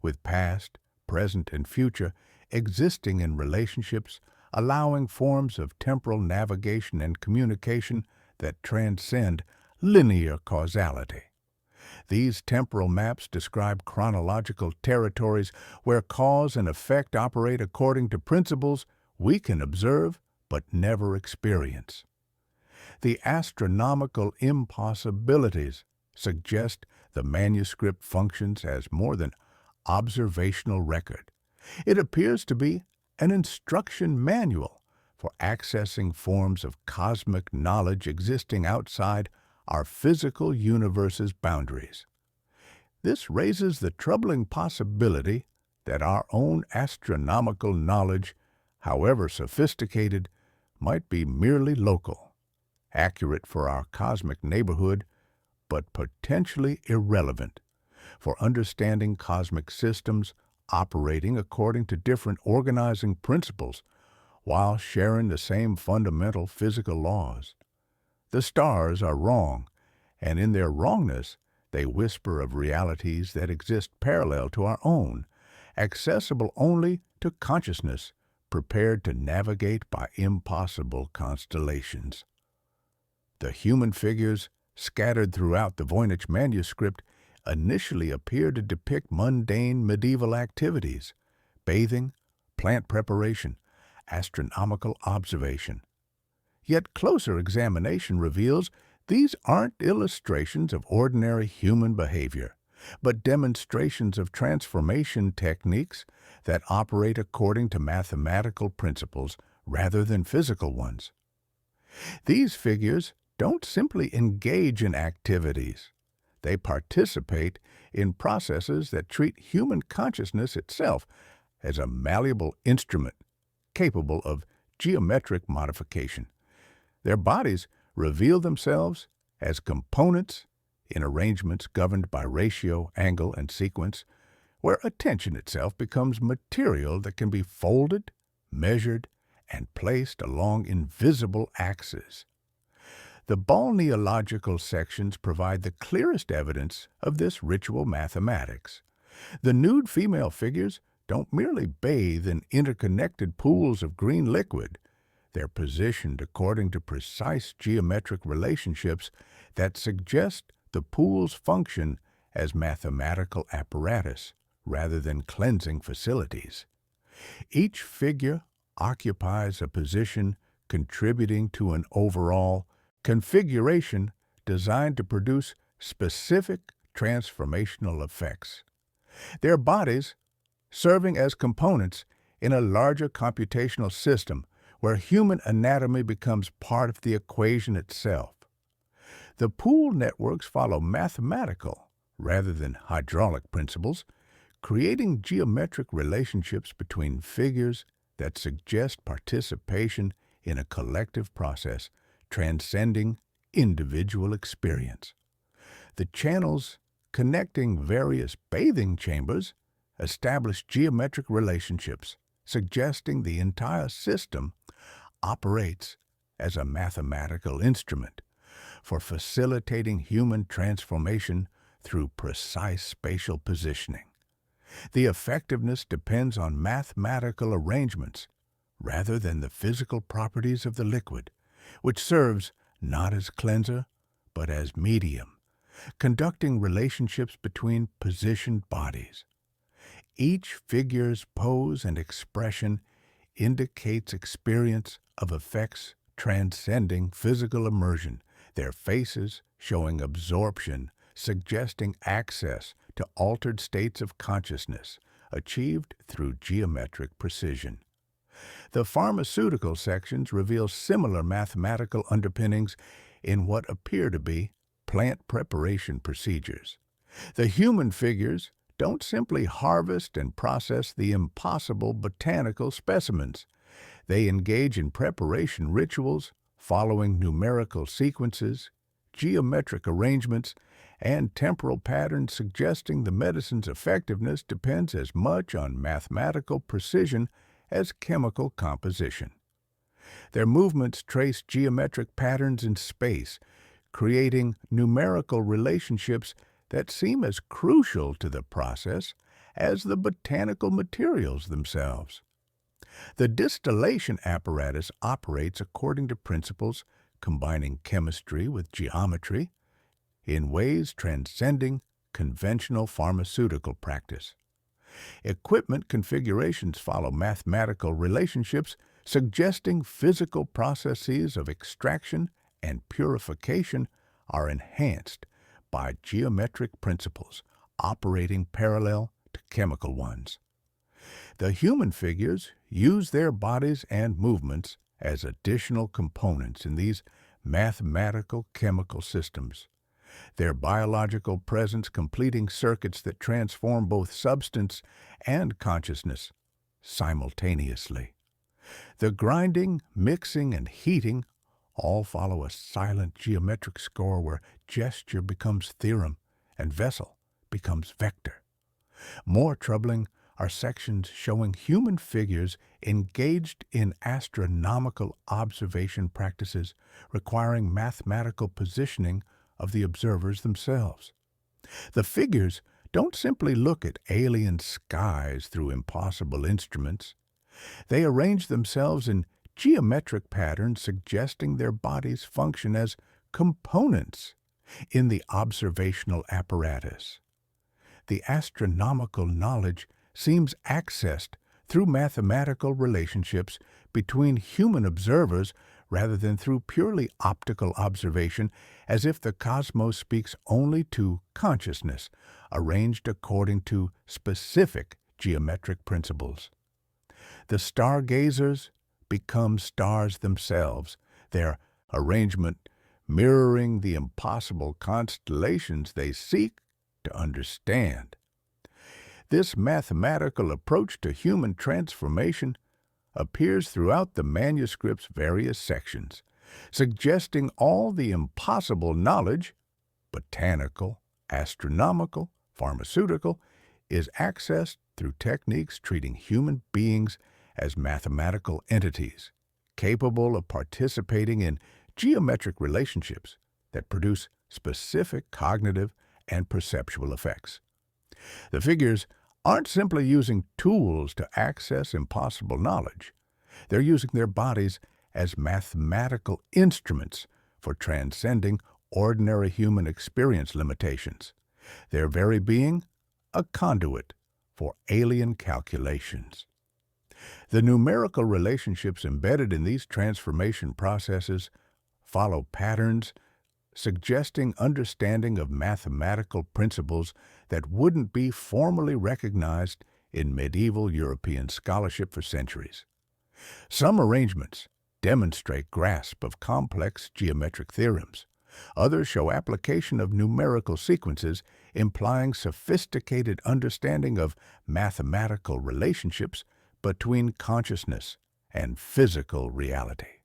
with past, present, and future existing in relationships, allowing forms of temporal navigation and communication that transcend linear causality. These temporal maps describe chronological territories where cause and effect operate according to principles we can observe but never experience. The astronomical impossibilities suggest the manuscript functions as more than observational record. It appears to be an instruction manual for accessing forms of cosmic knowledge existing outside our physical universe's boundaries. This raises the troubling possibility that our own astronomical knowledge, however sophisticated, might be merely local, accurate for our cosmic neighborhood, but potentially irrelevant for understanding cosmic systems operating according to different organizing principles while sharing the same fundamental physical laws. The stars are wrong, and in their wrongness, they whisper of realities that exist parallel to our own, accessible only to consciousness prepared to navigate by impossible constellations. The human figures scattered throughout the Voynich manuscript initially appear to depict mundane medieval activities: bathing, plant preparation, astronomical observation. Yet closer examination reveals these aren't illustrations of ordinary human behavior, but demonstrations of transformation techniques that operate according to mathematical principles rather than physical ones. These figures don't simply engage in activities. They participate in processes that treat human consciousness itself as a malleable instrument capable of geometric modification. Their bodies reveal themselves as components in arrangements governed by ratio, angle, and sequence, where attention itself becomes material that can be folded, measured, and placed along invisible axes. The balneological sections provide the clearest evidence of this ritual mathematics. The nude female figures don't merely bathe in interconnected pools of green liquid. They're positioned according to precise geometric relationships that suggest the pools function as mathematical apparatus rather than cleansing facilities. Each figure occupies a position contributing to an overall configuration designed to produce specific transformational effects. Their bodies serving as components in a larger computational system where human anatomy becomes part of the equation itself. The pool networks follow mathematical rather than hydraulic principles, creating geometric relationships between figures that suggest participation in a collective process transcending individual experience. The channels connecting various bathing chambers establish geometric relationships, suggesting the entire system operates as a mathematical instrument for facilitating human transformation through precise spatial positioning. The effectiveness depends on mathematical arrangements rather than the physical properties of the liquid, which serves not as cleanser but as medium, conducting relationships between positioned bodies. Each figure's pose and expression indicates experience of effects transcending physical immersion, their faces showing absorption, suggesting access to altered states of consciousness achieved through geometric precision. The pharmaceutical sections reveal similar mathematical underpinnings in what appear to be plant preparation procedures. The human figures don't simply harvest and process the impossible botanical specimens. They engage in preparation rituals following numerical sequences, geometric arrangements, and temporal patterns, suggesting the medicine's effectiveness depends as much on mathematical precision as chemical composition. Their movements trace geometric patterns in space, creating numerical relationships that seem as crucial to the process as the botanical materials themselves. The distillation apparatus operates according to principles combining chemistry with geometry in ways transcending conventional pharmaceutical practice. Equipment configurations follow mathematical relationships, suggesting physical processes of extraction and purification are enhanced by geometric principles operating parallel to chemical ones. The human figures use their bodies and movements as additional components in these mathematical chemical systems, their biological presence completing circuits that transform both substance and consciousness simultaneously. The grinding, mixing, and heating all follow a silent geometric score where gesture becomes theorem and vessel becomes vector. More troubling are sections showing human figures engaged in astronomical observation practices requiring mathematical positioning of the observers themselves. The figures don't simply look at alien skies through impossible instruments. They arrange themselves in geometric patterns suggesting their bodies function as components in the observational apparatus. The astronomical knowledge seems accessed through mathematical relationships between human observers rather than through purely optical observation, as if the cosmos speaks only to consciousness, arranged according to specific geometric principles. The stargazers become stars themselves, their arrangement mirroring the impossible constellations they seek to understand. This mathematical approach to human transformation appears throughout the manuscript's various sections, suggesting all the impossible knowledge, botanical, astronomical, pharmaceutical, is accessed through techniques treating human beings as mathematical entities, capable of participating in geometric relationships that produce specific cognitive and perceptual effects. The figures aren't simply using tools to access impossible knowledge. They're using their bodies as mathematical instruments for transcending ordinary human experience limitations, their very being a conduit for alien calculations. The numerical relationships embedded in these transformation processes follow patterns suggesting understanding of mathematical principles that wouldn't be formally recognized in medieval European scholarship for centuries. Some arrangements demonstrate grasp of complex geometric theorems. Others show application of numerical sequences, implying sophisticated understanding of mathematical relationships between consciousness and physical reality.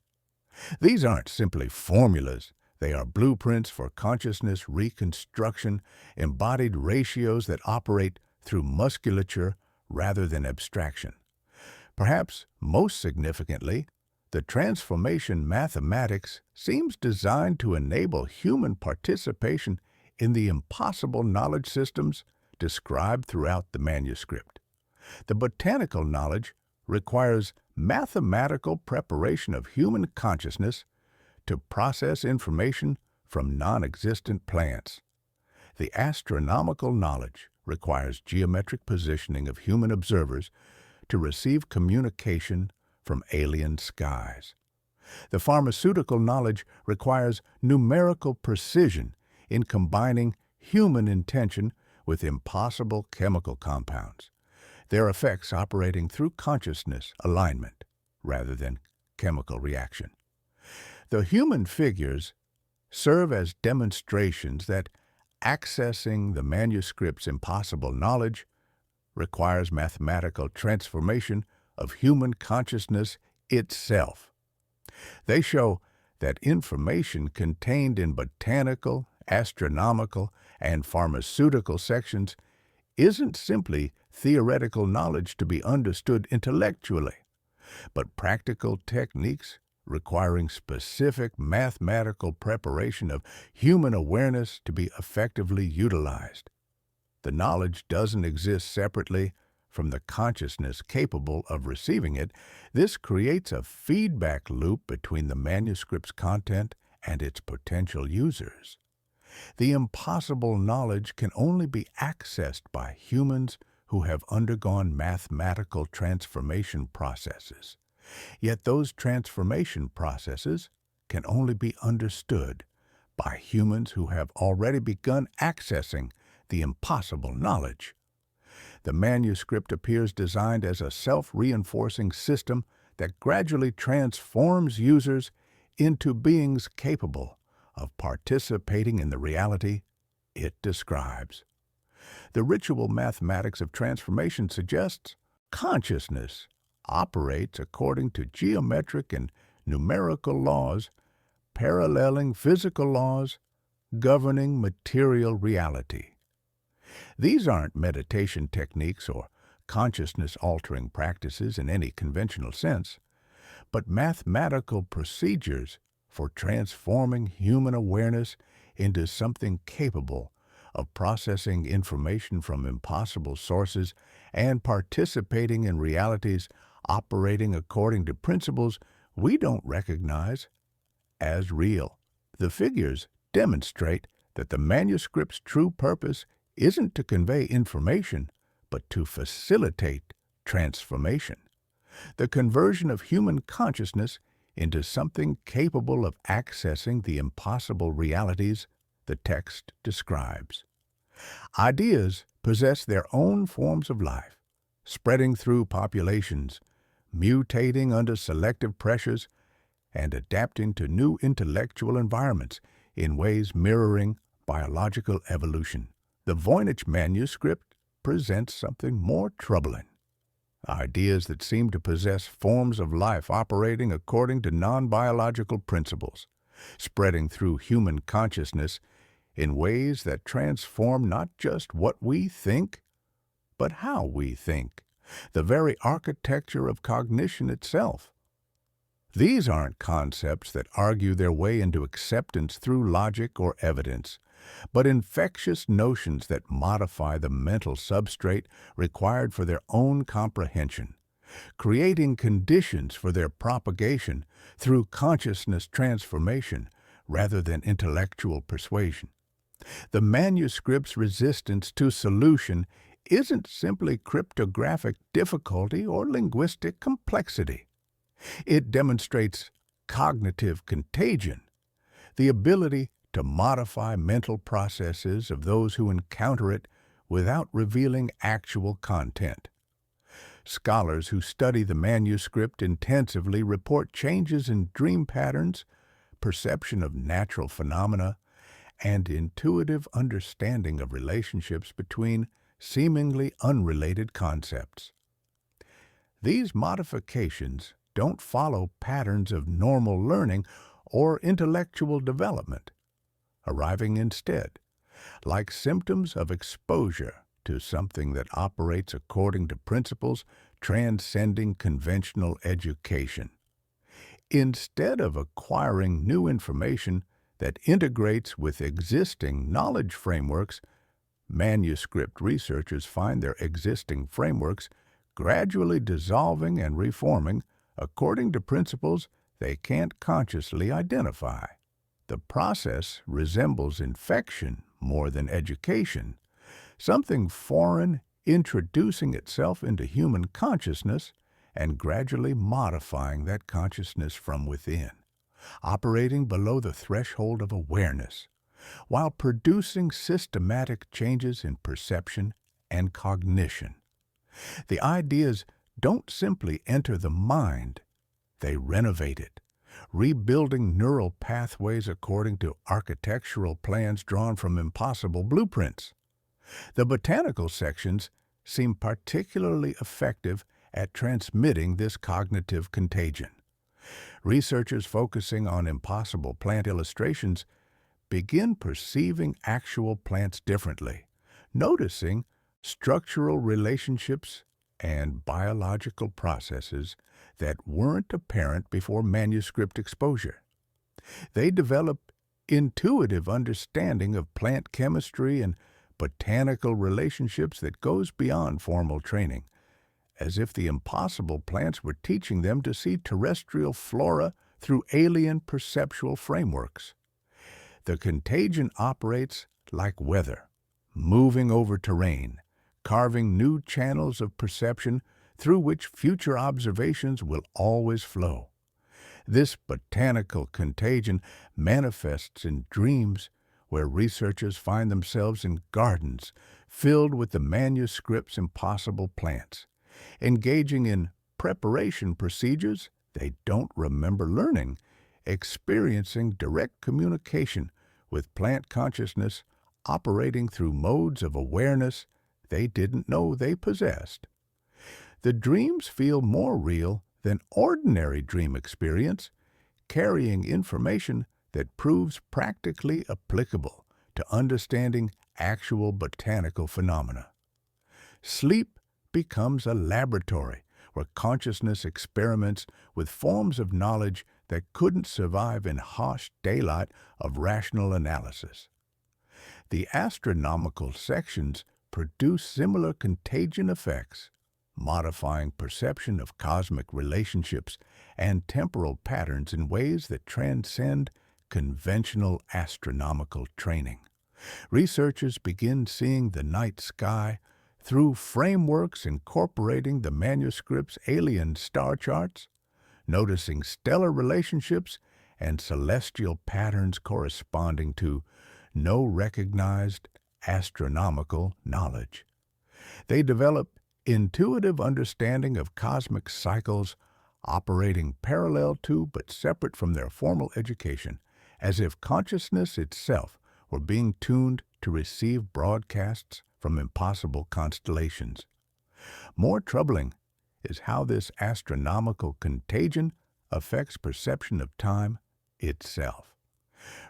These aren't simply formulas. They are blueprints for consciousness reconstruction, embodied ratios that operate through musculature rather than abstraction. Perhaps most significantly, the transformation mathematics seems designed to enable human participation in the impossible knowledge systems described throughout the manuscript. The botanical knowledge requires mathematical preparation of human consciousness to process information from non-existent plants. The astronomical knowledge requires geometric positioning of human observers to receive communication from alien skies. The pharmaceutical knowledge requires numerical precision in combining human intention with impossible chemical compounds, their effects operating through consciousness alignment rather than chemical reaction. The human figures serve as demonstrations that accessing the manuscript's impossible knowledge requires mathematical transformation of human consciousness itself. They show that information contained in botanical, astronomical, and pharmaceutical sections isn't simply theoretical knowledge to be understood intellectually, but practical techniques requiring specific mathematical preparation of human awareness to be effectively utilized. The knowledge doesn't exist separately from the consciousness capable of receiving it. This creates a feedback loop between the manuscript's content and its potential users. The impossible knowledge can only be accessed by humans who have undergone mathematical transformation processes. Yet those transformation processes can only be understood by humans who have already begun accessing the impossible knowledge. The manuscript appears designed as a self-reinforcing system that gradually transforms users into beings capable of participating in the reality it describes. The ritual mathematics of transformation suggests consciousness operates according to geometric and numerical laws, paralleling physical laws governing material reality. These aren't meditation techniques or consciousness-altering practices in any conventional sense, but mathematical procedures for transforming human awareness into something capable of processing information from impossible sources and participating in realities operating according to principles we don't recognize as real. The figures demonstrate that the manuscript's true purpose isn't to convey information, but to facilitate transformation. The conversion of human consciousness into something capable of accessing the impossible realities the text describes. Ideas possess their own forms of life, spreading through populations, mutating under selective pressures, and adapting to new intellectual environments in ways mirroring biological evolution. The Voynich Manuscript presents something more troubling. Ideas that seem to possess forms of life operating according to non-biological principles, spreading through human consciousness in ways that transform not just what we think, but how we think, the very architecture of cognition itself. These aren't concepts that argue their way into acceptance through logic or evidence, but infectious notions that modify the mental substrate required for their own comprehension, creating conditions for their propagation through consciousness transformation rather than intellectual persuasion. The manuscript's resistance to solution isn't simply cryptographic difficulty or linguistic complexity. It demonstrates cognitive contagion, the ability to modify mental processes of those who encounter it without revealing actual content. Scholars who study the manuscript intensively report changes in dream patterns, perception of natural phenomena, and intuitive understanding of relationships between seemingly unrelated concepts. These modifications don't follow patterns of normal learning or intellectual development, arriving instead like symptoms of exposure to something that operates according to principles transcending conventional education. Instead of acquiring new information that integrates with existing knowledge frameworks, manuscript researchers find their existing frameworks gradually dissolving and reforming according to principles they can't consciously identify. The process resembles infection more than education, something foreign introducing itself into human consciousness and gradually modifying that consciousness from within, operating below the threshold of awareness, while producing systematic changes in perception and cognition. The ideas don't simply enter the mind, they renovate it, rebuilding neural pathways according to architectural plans drawn from impossible blueprints. The botanical sections seem particularly effective at transmitting this cognitive contagion. Researchers focusing on impossible plant illustrations begin perceiving actual plants differently, noticing structural relationships and biological processes that weren't apparent before manuscript exposure. They develop intuitive understanding of plant chemistry and botanical relationships that goes beyond formal training, as if the impossible plants were teaching them to see terrestrial flora through alien perceptual frameworks. The contagion operates like weather, moving over terrain, carving new channels of perception through which future observations will always flow. This botanical contagion manifests in dreams, where researchers find themselves in gardens filled with the manuscript's impossible plants, engaging in preparation procedures they don't remember learning, experiencing direct communication with plant consciousness, operating through modes of awareness they didn't know they possessed. The dreams feel more real than ordinary dream experience, carrying information that proves practically applicable to understanding actual botanical phenomena. Sleep becomes a laboratory where consciousness experiments with forms of knowledge that couldn't survive in harsh daylight of rational analysis. The astronomical sections produce similar contagion effects, modifying perception of cosmic relationships and temporal patterns in ways that transcend conventional astronomical training. Researchers begin seeing the night sky through frameworks incorporating the manuscript's alien star charts, noticing stellar relationships and celestial patterns corresponding to no recognized astronomical knowledge. They develop intuitive understanding of cosmic cycles operating parallel to but separate from their formal education, as if consciousness itself were being tuned to receive broadcasts from impossible constellations. More troubling is how this astronomical contagion affects perception of time itself.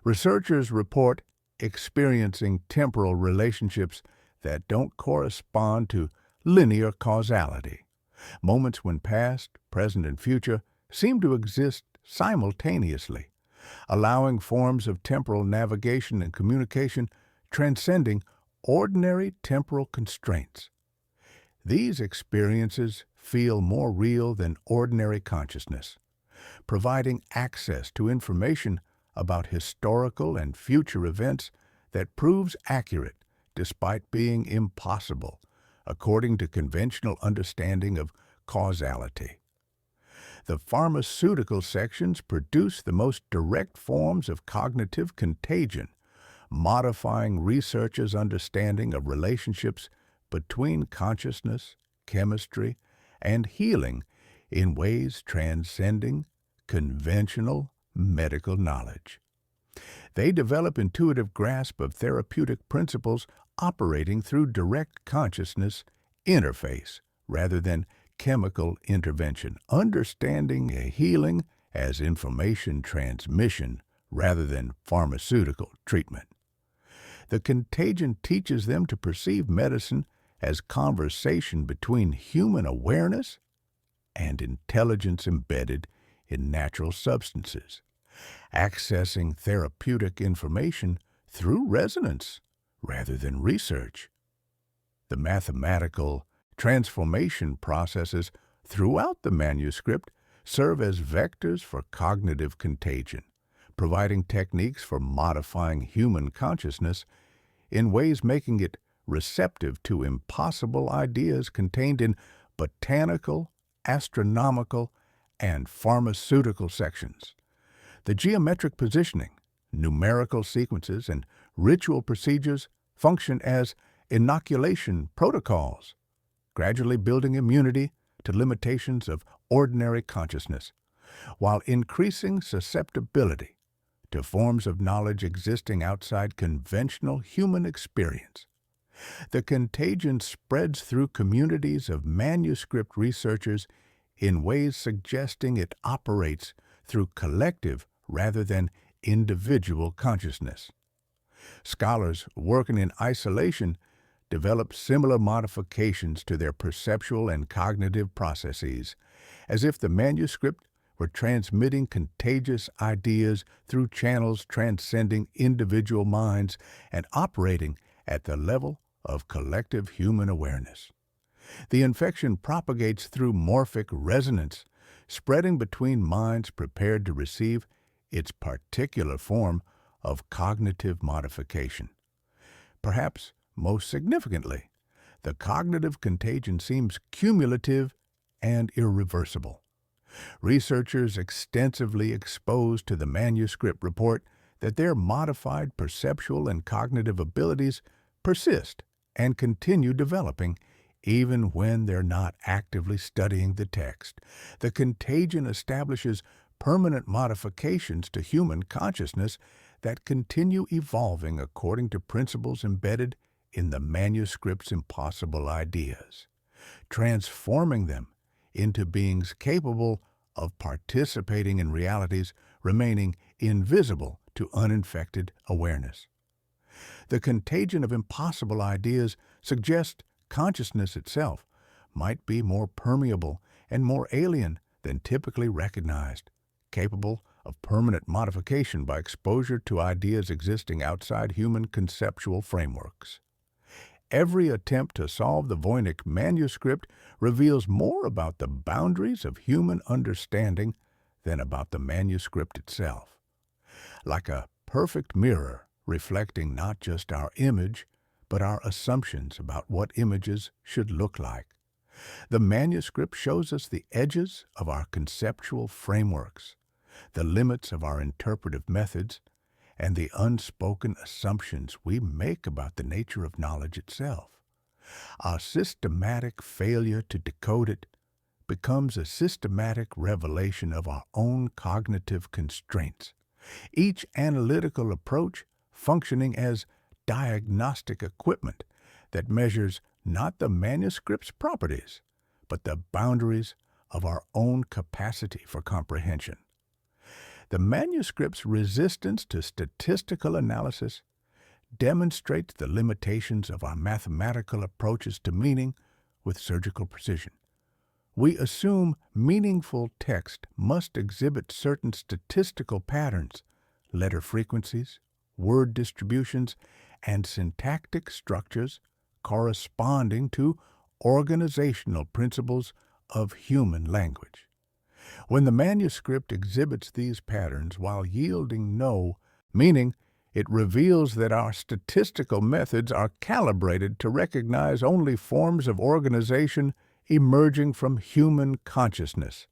Researchers report experiencing temporal relationships that don't correspond to linear causality. Moments when past, present, and future seem to exist simultaneously, allowing forms of temporal navigation and communication transcending ordinary temporal constraints. These experiences feel more real than ordinary consciousness, providing access to information about historical and future events that proves accurate despite being impossible, according to conventional understanding of causality. The pharmaceutical sections produce the most direct forms of cognitive contagion, modifying researchers' understanding of relationships between consciousness, chemistry, and healing in ways transcending conventional medical knowledge. They develop intuitive grasp of therapeutic principles operating through direct consciousness interface rather than chemical intervention, understanding healing as information transmission rather than pharmaceutical treatment. The contagion teaches them to perceive medicine as conversation between human awareness and intelligence embedded in natural substances, accessing therapeutic information through resonance rather than research. The mathematical transformation processes throughout the manuscript serve as vectors for cognitive contagion, providing techniques for modifying human consciousness in ways making it receptive to impossible ideas contained in botanical, astronomical, and pharmaceutical sections. The geometric positioning, numerical sequences, and ritual procedures function as inoculation protocols, gradually building immunity to limitations of ordinary consciousness, while increasing susceptibility to forms of knowledge existing outside conventional human experience. The contagion spreads through communities of manuscript researchers in ways suggesting it operates through collective rather than individual consciousness. Scholars working in isolation develop similar modifications to their perceptual and cognitive processes, as if the manuscript were transmitting contagious ideas through channels transcending individual minds and operating at the level of collective human awareness. The infection propagates through morphic resonance, spreading between minds prepared to receive its particular form of cognitive modification. Perhaps most significantly, the cognitive contagion seems cumulative and irreversible. Researchers extensively exposed to the manuscript report that their modified perceptual and cognitive abilities persist and continue developing even when they're not actively studying the text. The contagion establishes permanent modifications to human consciousness that continue evolving according to principles embedded in the manuscript's impossible ideas, transforming them into beings capable of participating in realities remaining invisible to uninfected awareness. The contagion of impossible ideas suggests consciousness itself might be more permeable and more alien than typically recognized, capable of permanent modification by exposure to ideas existing outside human conceptual frameworks. Every attempt to solve the Voynich manuscript reveals more about the boundaries of human understanding than about the manuscript itself. Like a perfect mirror reflecting not just our image, but our assumptions about what images should look like. The manuscript shows us the edges of our conceptual frameworks, the limits of our interpretive methods, and the unspoken assumptions we make about the nature of knowledge itself. Our systematic failure to decode it becomes a systematic revelation of our own cognitive constraints, each analytical approach functioning as diagnostic equipment that measures not the manuscript's properties, but the boundaries of our own capacity for comprehension. The manuscript's resistance to statistical analysis demonstrates the limitations of our mathematical approaches to meaning with surgical precision. We assume meaningful text must exhibit certain statistical patterns, letter frequencies, word distributions, and syntactic structures corresponding to organizational principles of human language. When the manuscript exhibits these patterns while yielding no meaning, it reveals that our statistical methods are calibrated to recognize only forms of organization emerging from human consciousness.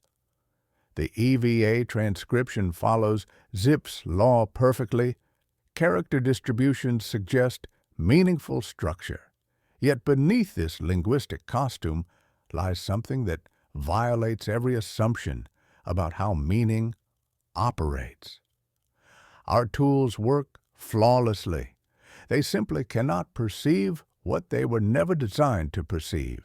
The EVA transcription follows Zipf's law perfectly. Character distributions suggest meaningful structure. Yet beneath this linguistic costume lies something that violates every assumption about how meaning operates. Our tools work flawlessly. They simply cannot perceive what they were never designed to perceive.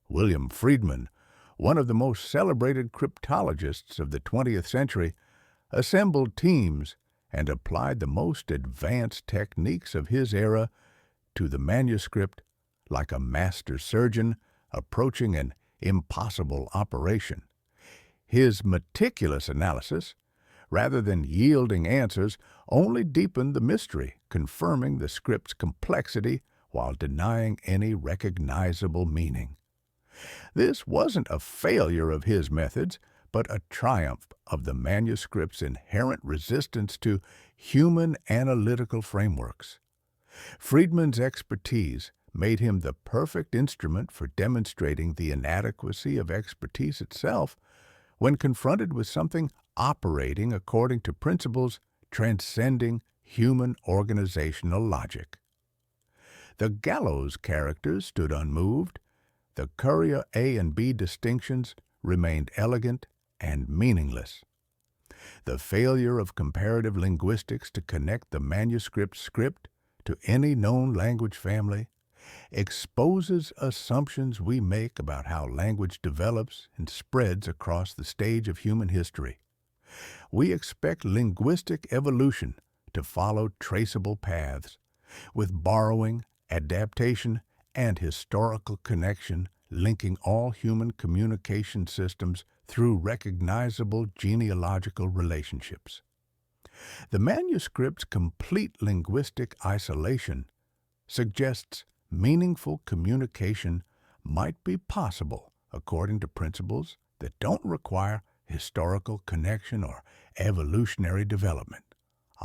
William Friedman, one of the most celebrated cryptologists of the 20th century, assembled teams and applied the most advanced techniques of his era to the manuscript like a master surgeon approaching an impossible operation. His meticulous analysis, rather than yielding answers, only deepened the mystery, confirming the script's complexity while denying any recognizable meaning. This wasn't a failure of his methods, but a triumph of the manuscript's inherent resistance to human analytical frameworks. Friedman's expertise made him the perfect instrument for demonstrating the inadequacy of expertise itself when confronted with something operating according to principles transcending human organizational logic. The gallows characters stood unmoved. The courier A and B distinctions remained elegant and meaningless. The failure of comparative linguistics to connect the manuscript script to any known language family exposes assumptions we make about how language develops and spreads across the stage of human history. We expect linguistic evolution to follow traceable paths, with borrowing, adaptation, and historical connection linking all human communication systems through recognizable genealogical relationships. The manuscript's complete linguistic isolation suggests meaningful communication might be possible according to principles that don't require historical connection or evolutionary development.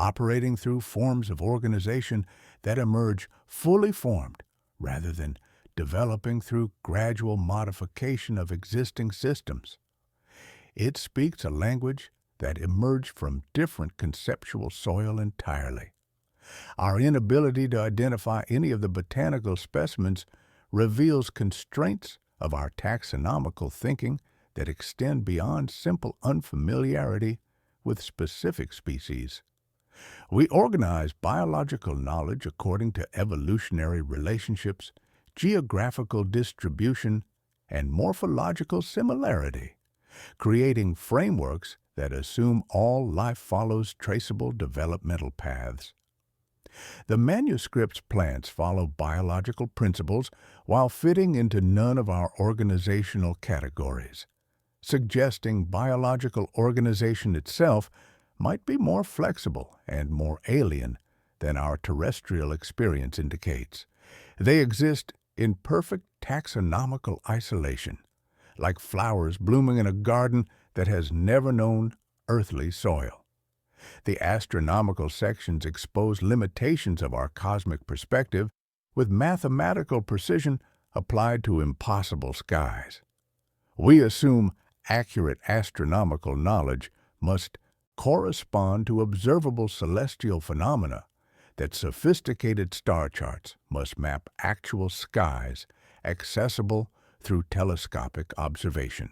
operating through forms of organization that emerge fully formed rather than developing through gradual modification of existing systems. It speaks a language that emerged from different conceptual soil entirely. Our inability to identify any of the botanical specimens reveals constraints of our taxonomical thinking that extend beyond simple unfamiliarity with specific species. We organize biological knowledge according to evolutionary relationships, geographical distribution, and morphological similarity, creating frameworks that assume all life follows traceable developmental paths. The manuscript's plants follow biological principles while fitting into none of our organizational categories, suggesting biological organization itself might be more flexible and more alien than our terrestrial experience indicates. They exist in perfect taxonomical isolation, like flowers blooming in a garden that has never known earthly soil. The astronomical sections expose limitations of our cosmic perspective with mathematical precision applied to impossible skies. We assume accurate astronomical knowledge must correspond to observable celestial phenomena, that sophisticated star charts must map actual skies accessible through telescopic observation.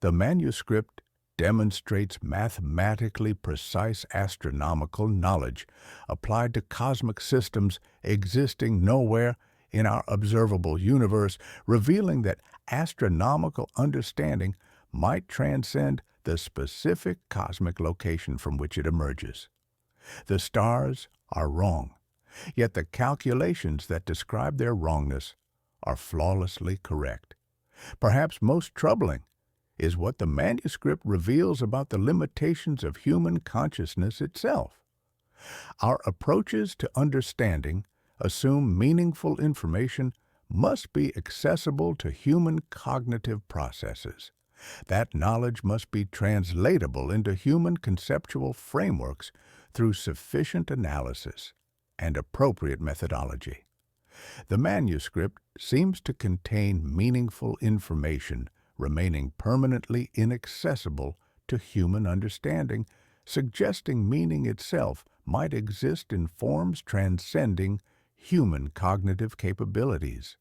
The manuscript demonstrates mathematically precise astronomical knowledge applied to cosmic systems existing nowhere in our observable universe, revealing that astronomical understanding might transcend the specific cosmic location from which it emerges. The stars are wrong, yet the calculations that describe their wrongness are flawlessly correct. Perhaps most troubling is what the manuscript reveals about the limitations of human consciousness itself. Our approaches to understanding assume meaningful information must be accessible to human cognitive processes. That knowledge must be translatable into human conceptual frameworks through sufficient analysis and appropriate methodology. The manuscript seems to contain meaningful information remaining permanently inaccessible to human understanding, suggesting meaning itself might exist in forms transcending human cognitive capabilities.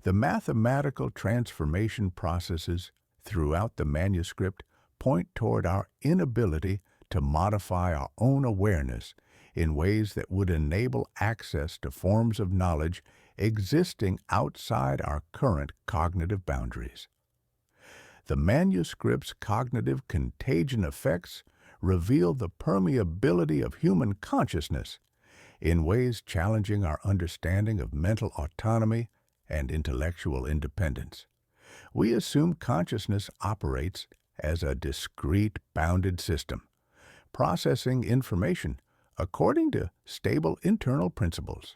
The mathematical transformation processes throughout the manuscript point toward our inability to modify our own awareness in ways that would enable access to forms of knowledge existing outside our current cognitive boundaries. The manuscript's cognitive contagion effects reveal the permeability of human consciousness in ways challenging our understanding of mental autonomy and intellectual independence. We assume consciousness operates as a discrete, bounded system, processing information according to stable internal principles.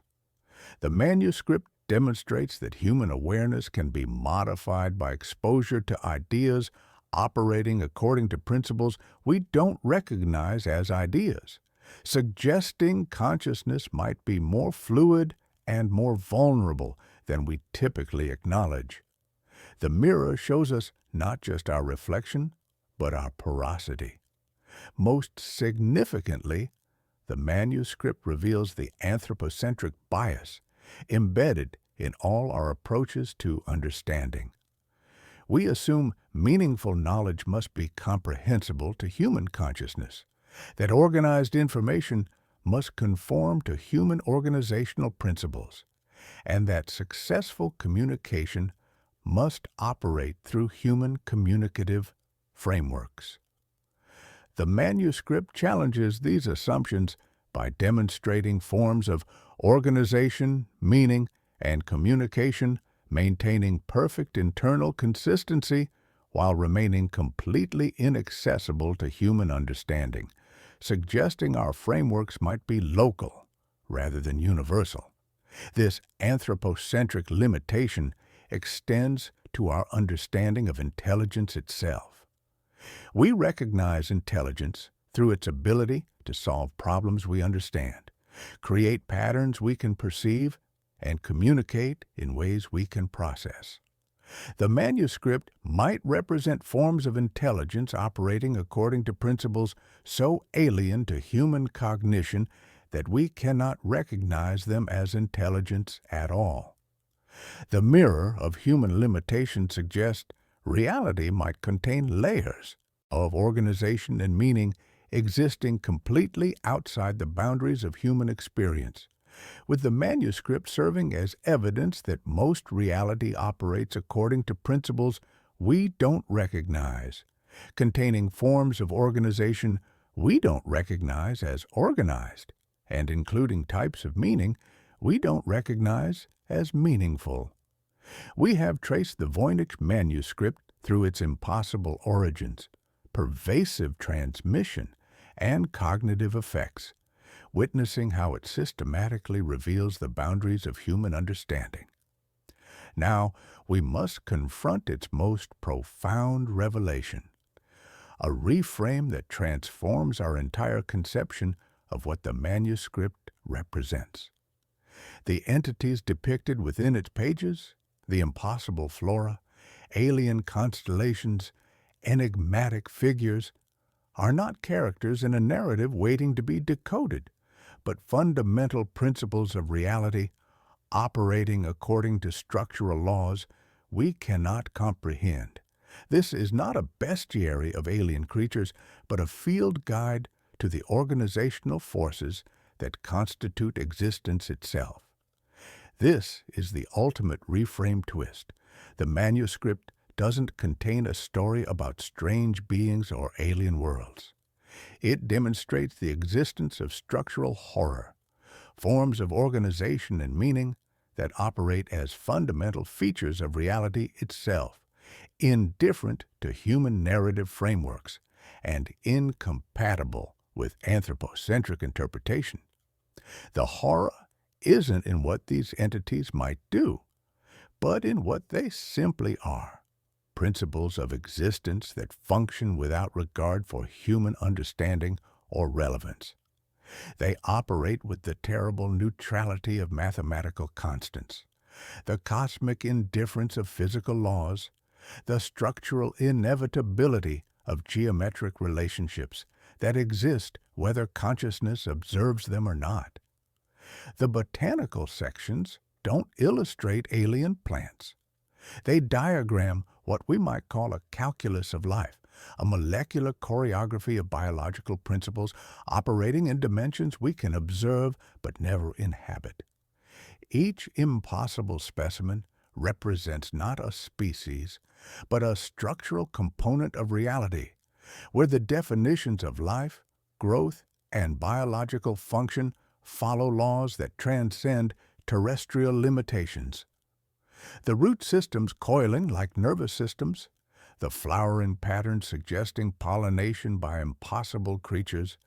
The manuscript demonstrates that human awareness can be modified by exposure to ideas operating according to principles we don't recognize as ideas, suggesting consciousness might be more fluid and more vulnerable than we typically acknowledge. The mirror shows us not just our reflection, but our porosity. Most significantly, the manuscript reveals the anthropocentric bias embedded in all our approaches to understanding. We assume meaningful knowledge must be comprehensible to human consciousness, that organized information must conform to human organizational principles, and that successful communication must operate through human communicative frameworks. The manuscript challenges these assumptions by demonstrating forms of organization, meaning, and communication, maintaining perfect internal consistency while remaining completely inaccessible to human understanding, suggesting our frameworks might be local rather than universal. This anthropocentric limitation extends to our understanding of intelligence itself. We recognize intelligence through its ability to solve problems we understand, create patterns we can perceive, and communicate in ways we can process. The manuscript might represent forms of intelligence operating according to principles so alien to human cognition that we cannot recognize them as intelligence at all. The mirror of human limitation suggests reality might contain layers of organization and meaning existing completely outside the boundaries of human experience, with the manuscript serving as evidence that most reality operates according to principles we don't recognize, containing forms of organization we don't recognize as organized, and including types of meaning we don't recognize as meaningful. We have traced the Voynich Manuscript through its impossible origins, pervasive transmission, and cognitive effects, witnessing how it systematically reveals the boundaries of human understanding. Now, we must confront its most profound revelation, a reframe that transforms our entire conception of what the manuscript represents. The entities depicted within its pages, the impossible flora, alien constellations, enigmatic figures, are not characters in a narrative waiting to be decoded, but fundamental principles of reality operating according to structural laws we cannot comprehend. This is not a bestiary of alien creatures, but a field guide to the organizational forces that constitute existence itself. This is the ultimate reframe twist. The manuscript doesn't contain a story about strange beings or alien worlds. It demonstrates the existence of structural horror, forms of organization and meaning that operate as fundamental features of reality itself, indifferent to human narrative frameworks, and incompatible with anthropocentric interpretation. The horror isn't in what these entities might do, but in what they simply are: principles of existence that function without regard for human understanding or relevance. They operate with the terrible neutrality of mathematical constants, the cosmic indifference of physical laws, the structural inevitability of geometric relationships that exist whether consciousness observes them or not. The botanical sections don't illustrate alien plants. They diagram what we might call a calculus of life, a molecular choreography of biological principles operating in dimensions we can observe but never inhabit. Each impossible specimen represents not a species, but a structural component of reality, where the definitions of life, growth, and biological function follow laws that transcend terrestrial limitations. The root systems coiling like nervous systems, the flowering patterns suggesting pollination by impossible creatures,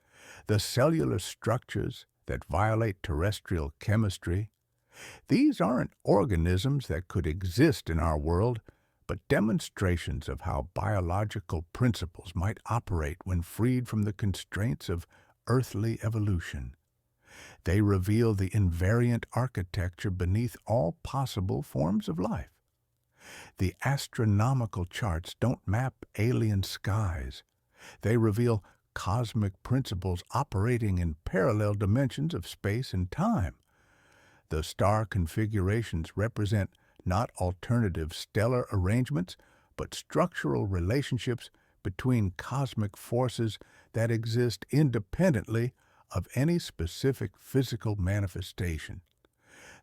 the cellular structures that violate terrestrial chemistry. These aren't organisms that could exist in our world, but demonstrations of how biological principles might operate when freed from the constraints of earthly evolution. They reveal the invariant architecture beneath all possible forms of life. The astronomical charts don't map alien skies. They reveal cosmic principles operating in parallel dimensions of space and time. The star configurations represent not alternative stellar arrangements, but structural relationships between cosmic forces that exist independently of any specific physical manifestation.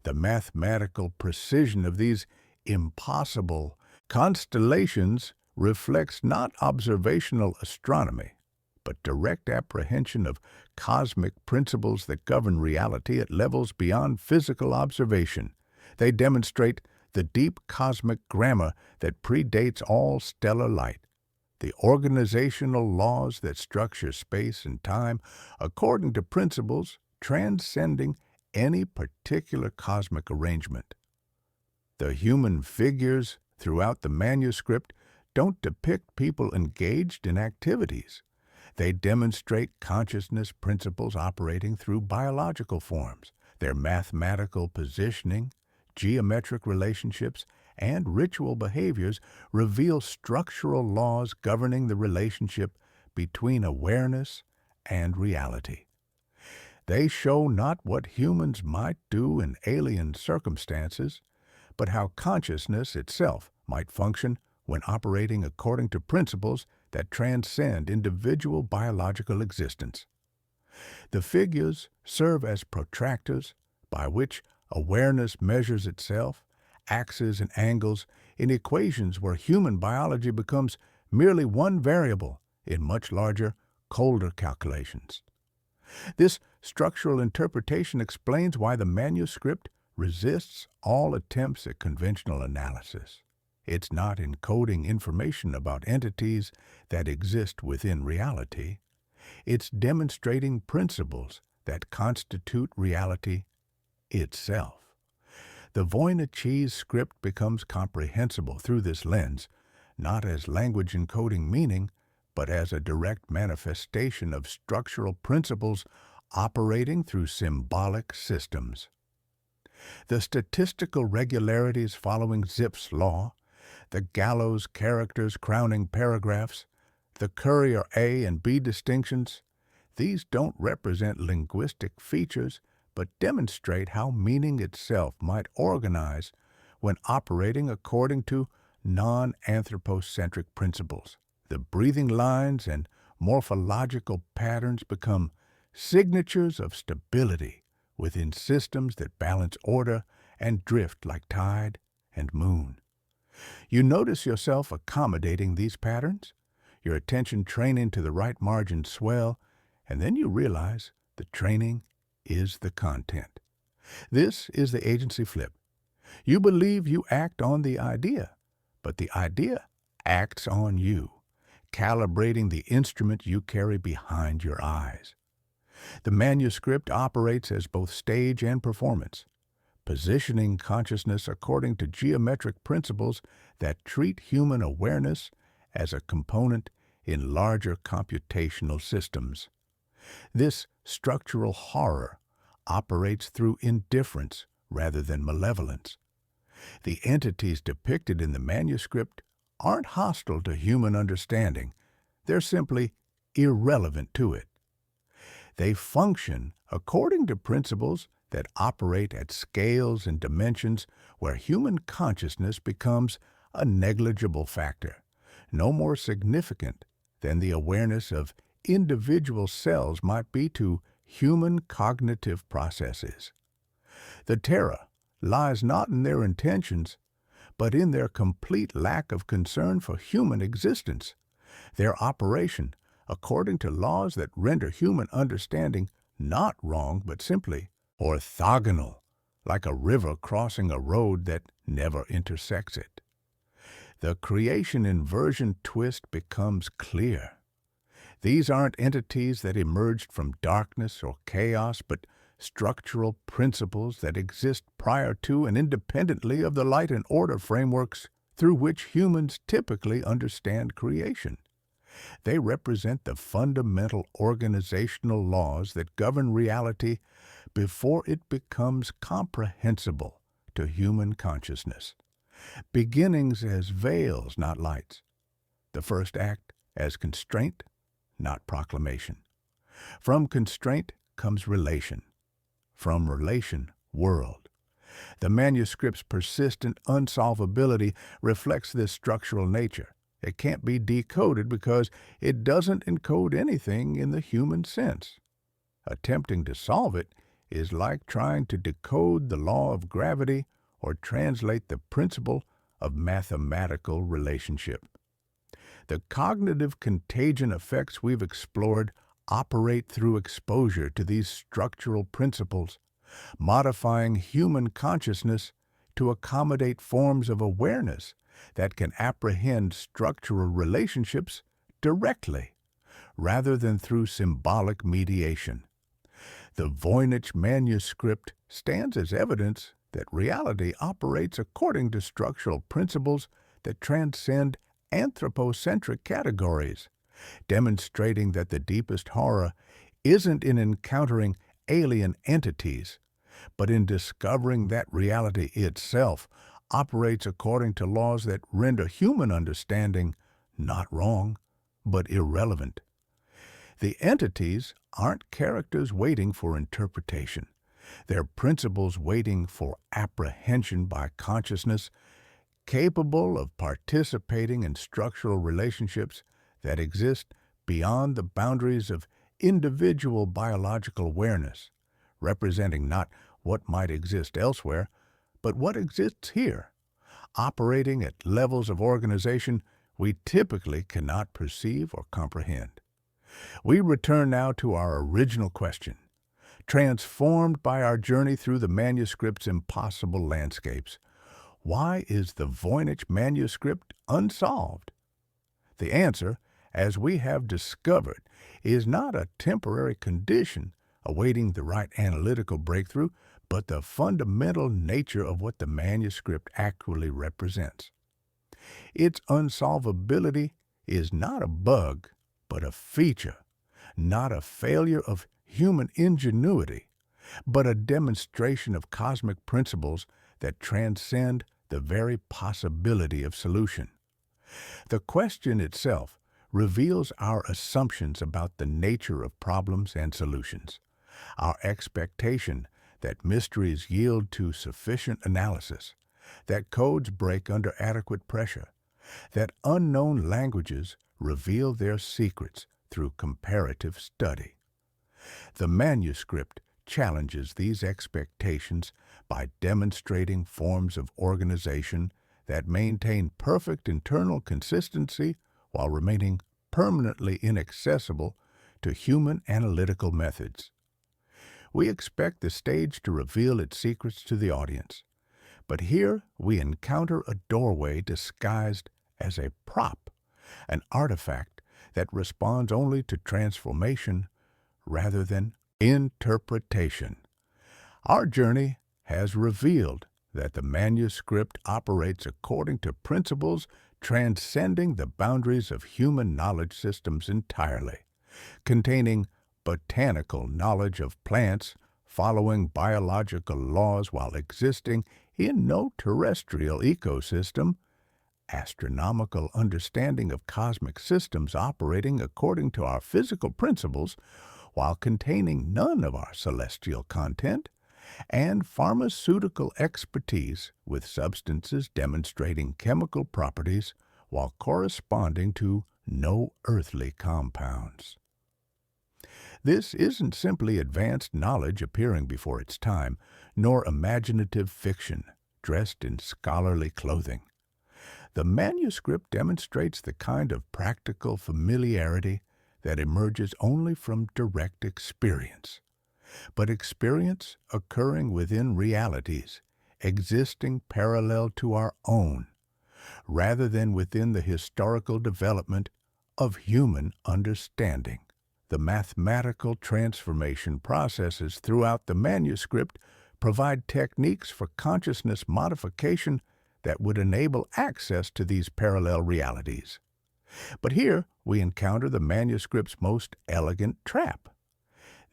The mathematical precision of these impossible constellations reflects not observational astronomy, but direct apprehension of cosmic principles that govern reality at levels beyond physical observation. They demonstrate the deep cosmic grammar that predates all stellar light, the organizational laws that structure space and time according to principles transcending any particular cosmic arrangement. The human figures throughout the manuscript don't depict people engaged in activities. They demonstrate consciousness principles operating through biological forms. Their mathematical positioning, geometric relationships, and ritual behaviors reveal structural laws governing the relationship between awareness and reality. They show not what humans might do in alien circumstances, but how consciousness itself might function when operating according to principles that transcend individual biological existence. The figures serve as protractors by which awareness measures itself, axes and angles in equations where human biology becomes merely one variable in much larger, colder calculations. This structural interpretation explains why the manuscript resists all attempts at conventional analysis. It's not encoding information about entities that exist within reality. It's demonstrating principles that constitute reality itself. The Voynich script becomes comprehensible through this lens, not as language encoding meaning, but as a direct manifestation of structural principles operating through symbolic systems. The statistical regularities following Zipf's law, the gallows characters crowning paragraphs, the courier A and B distinctions, these don't represent linguistic features, but demonstrate how meaning itself might organize when operating according to non-anthropocentric principles. The breathing lines and morphological patterns become signatures of stability within systems that balance order and drift like tide and moon. You notice yourself accommodating these patterns, your attention training to the right margin swell, and then you realize the training is the content. This is the agency flip. You believe you act on the idea, but the idea acts on you, calibrating the instrument you carry behind your eyes. The manuscript operates as both stage and performance, positioning consciousness according to geometric principles that treat human awareness as a component in larger computational systems. This structural horror operates through indifference rather than malevolence. The entities depicted in the manuscript aren't hostile to human understanding. They're simply irrelevant to it. They function according to principles that operate at scales and dimensions where human consciousness becomes a negligible factor, no more significant than the awareness of individual cells might be to human cognitive processes. The terror lies not in their intentions, but in their complete lack of concern for human existence, their operation according to laws that render human understanding not wrong but simply orthogonal, like a river crossing a road that never intersects it. The creation inversion twist becomes clear. These aren't entities that emerged from darkness or chaos, but structural principles that exist prior to and independently of the light and order frameworks through which humans typically understand creation. They represent the fundamental organizational laws that govern reality before it becomes comprehensible to human consciousness. Beginnings as veils, not lights. The first act as constraint, not proclamation. From constraint comes relation. From relation, world. The manuscript's persistent unsolvability reflects this structural nature. It can't be decoded because it doesn't encode anything in the human sense. Attempting to solve it is like trying to decode the law of gravity or translate the principle of mathematical relationship. The cognitive contagion effects we've explored operate through exposure to these structural principles, modifying human consciousness to accommodate forms of awareness that can apprehend structural relationships directly, rather than through symbolic mediation. The Voynich Manuscript stands as evidence that reality operates according to structural principles that transcend anthropocentric categories. demonstrating that the deepest horror isn't in encountering alien entities, but in discovering that reality itself operates according to laws that render human understanding not wrong, but irrelevant. The entities aren't characters waiting for interpretation. They're principles waiting for apprehension by consciousness, capable of participating in structural relationships that exist beyond the boundaries of individual biological awareness, representing not what might exist elsewhere, but what exists here, operating at levels of organization we typically cannot perceive or comprehend. We return now to our original question. Transformed by our journey through the manuscript's impossible landscapes, why is the Voynich Manuscript unsolved? The answer, as we have discovered, is not a temporary condition awaiting the right analytical breakthrough, but the fundamental nature of what the manuscript actually represents. Its unsolvability is not a bug, but a feature, not a failure of human ingenuity, but a demonstration of cosmic principles that transcend the very possibility of solution. The question itself reveals our assumptions about the nature of problems and solutions, our expectation that mysteries yield to sufficient analysis, that codes break under adequate pressure, that unknown languages reveal their secrets through comparative study. The manuscript challenges these expectations by demonstrating forms of organization that maintain perfect internal consistency while remaining permanently inaccessible to human analytical methods. We expect the stage to reveal its secrets to the audience, but here we encounter a doorway disguised as a prop, an artifact that responds only to transformation rather than interpretation. Our journey has revealed that the manuscript operates according to principles transcending the boundaries of human knowledge systems entirely, containing botanical knowledge of plants following biological laws while existing in no terrestrial ecosystem, astronomical understanding of cosmic systems operating according to our physical principles while containing none of our celestial content, and pharmaceutical expertise with substances demonstrating chemical properties while corresponding to no earthly compounds. This isn't simply advanced knowledge appearing before its time, nor imaginative fiction dressed in scholarly clothing. The manuscript demonstrates the kind of practical familiarity that emerges only from direct experience, but experience occurring within realities existing parallel to our own, rather than within the historical development of human understanding. The mathematical transformation processes throughout the manuscript provide techniques for consciousness modification that would enable access to these parallel realities. But here we encounter the manuscript's most elegant trap.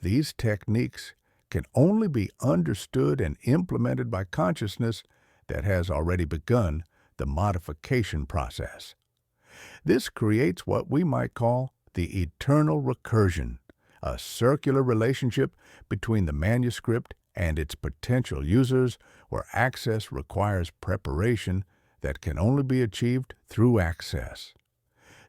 These techniques can only be understood and implemented by consciousness that has already begun the modification process. This creates what we might call the eternal recursion, a circular relationship between the manuscript and its potential users where access requires preparation that can only be achieved through access.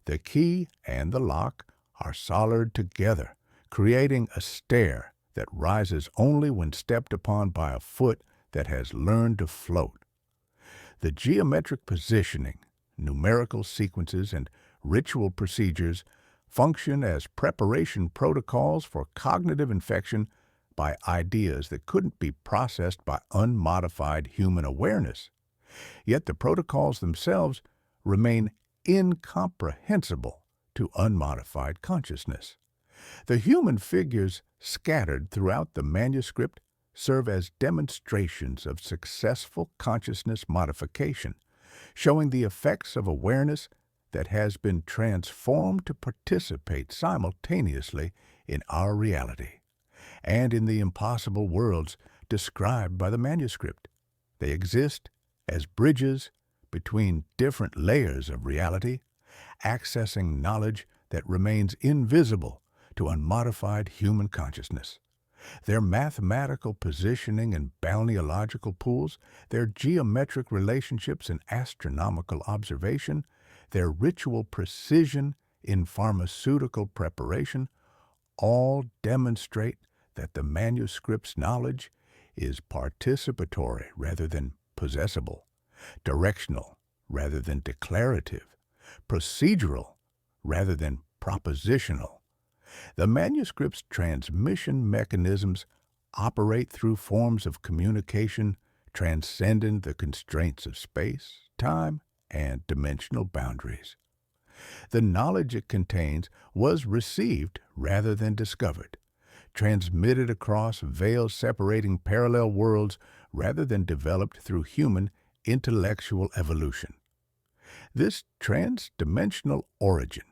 The key and the lock are soldered together, creating a stair that rises only when stepped upon by a foot that has learned to float. The geometric positioning, numerical sequences, and ritual procedures function as preparation protocols for cognitive infection by ideas that couldn't be processed by unmodified human awareness. Yet the protocols themselves remain incomprehensible to unmodified consciousness. The human figures scattered throughout the manuscript serve as demonstrations of successful consciousness modification, showing the effects of awareness that has been transformed to participate simultaneously in our reality and in the impossible worlds described by the manuscript. They exist as bridges between different layers of reality, accessing knowledge that remains invisible to unmodified human consciousness. Their mathematical positioning in balneological pools, their geometric relationships in astronomical observation, their ritual precision in pharmaceutical preparation, all demonstrate that the manuscript's knowledge is participatory rather than possessible, directional rather than declarative, procedural rather than propositional. The manuscript's transmission mechanisms operate through forms of communication transcendent the constraints of space, time, and dimensional boundaries. The knowledge it contains was received rather than discovered, transmitted across veil-separating parallel worlds rather than developed through human intellectual evolution. This transdimensional origin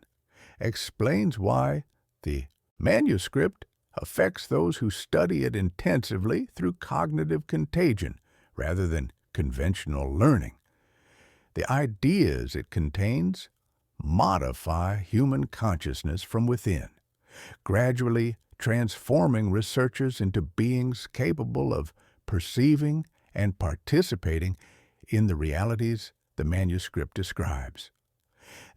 explains why the manuscript affects those who study it intensively through cognitive contagion rather than conventional learning. The ideas it contains modify human consciousness from within, gradually transforming researchers into beings capable of perceiving and participating in the realities the manuscript describes.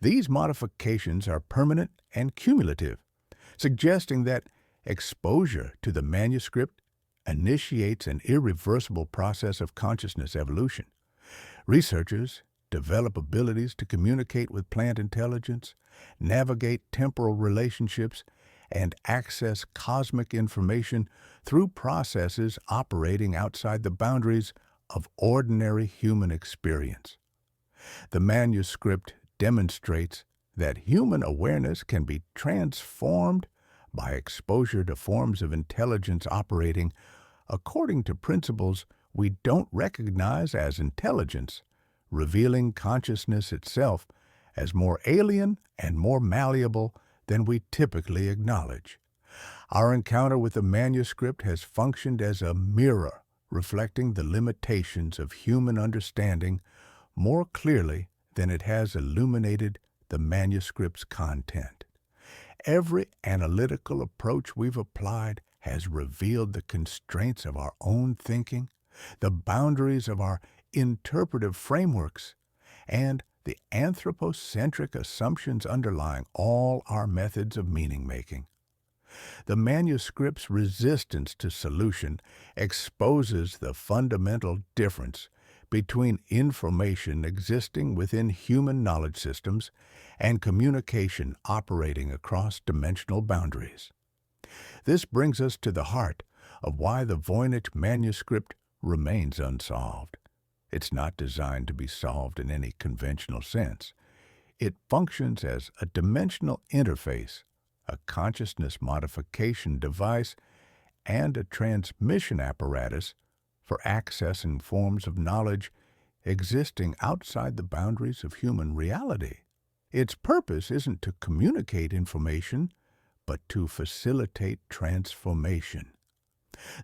These modifications are permanent and cumulative, suggesting that exposure to the manuscript initiates an irreversible process of consciousness evolution. Researchers develop abilities to communicate with plant intelligence, navigate temporal relationships, and access cosmic information through processes operating outside the boundaries of ordinary human experience. The manuscript demonstrates that human awareness can be transformed by exposure to forms of intelligence operating according to principles we don't recognize as intelligence, revealing consciousness itself as more alien and more malleable than we typically acknowledge. Our encounter with the manuscript has functioned as a mirror, reflecting the limitations of human understanding more clearly than it has illuminated the manuscript's content. Every analytical approach we've applied has revealed the constraints of our own thinking, the boundaries of our interpretive frameworks, and the anthropocentric assumptions underlying all our methods of meaning-making. The manuscript's resistance to solution exposes the fundamental difference between information existing within human knowledge systems and communication operating across dimensional boundaries. This brings us to the heart of why the Voynich Manuscript remains unsolved. It's not designed to be solved in any conventional sense. It functions as a dimensional interface, a consciousness modification device, and a transmission apparatus for accessing forms of knowledge existing outside the boundaries of human reality. Its purpose isn't to communicate information, but to facilitate transformation.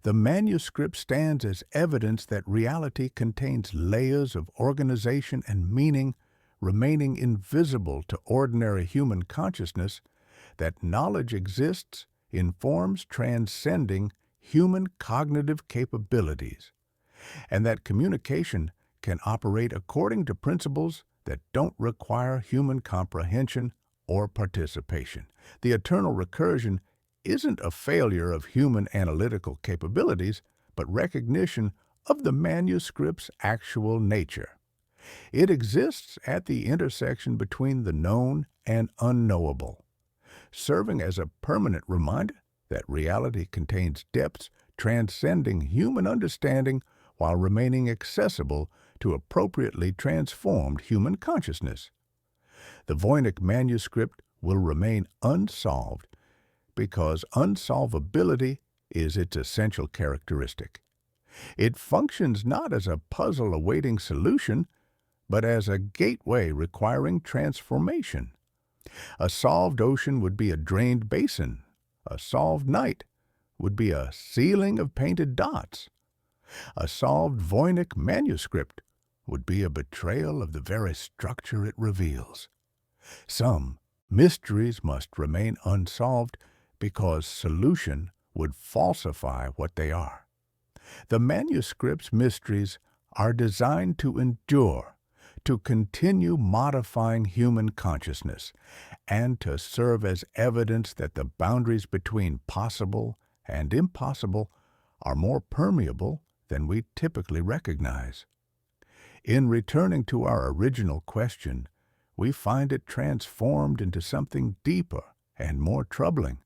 The manuscript stands as evidence that reality contains layers of organization and meaning remaining invisible to ordinary human consciousness, that knowledge exists in forms transcending human cognitive capabilities, and that communication can operate according to principles that don't require human comprehension or participation. The eternal recursion isn't a failure of human analytical capabilities, but recognition of the manuscript's actual nature. It exists at the intersection between the known and unknowable, serving as a permanent reminder that reality contains depths transcending human understanding while remaining accessible to appropriately transformed human consciousness. The Voynich Manuscript will remain unsolved because unsolvability is its essential characteristic. It functions not as a puzzle awaiting solution, but as a gateway requiring transformation. A solved ocean would be a drained basin. A solved night would be a ceiling of painted dots. A solved Voynich manuscript would be a betrayal of the very structure it reveals. Some mysteries must remain unsolved because solution would falsify what they are. The manuscript's mysteries are designed to endure, to continue modifying human consciousness, and to serve as evidence that the boundaries between possible and impossible are more permeable than we typically recognize. In returning to our original question, we find it transformed into something deeper and more troubling.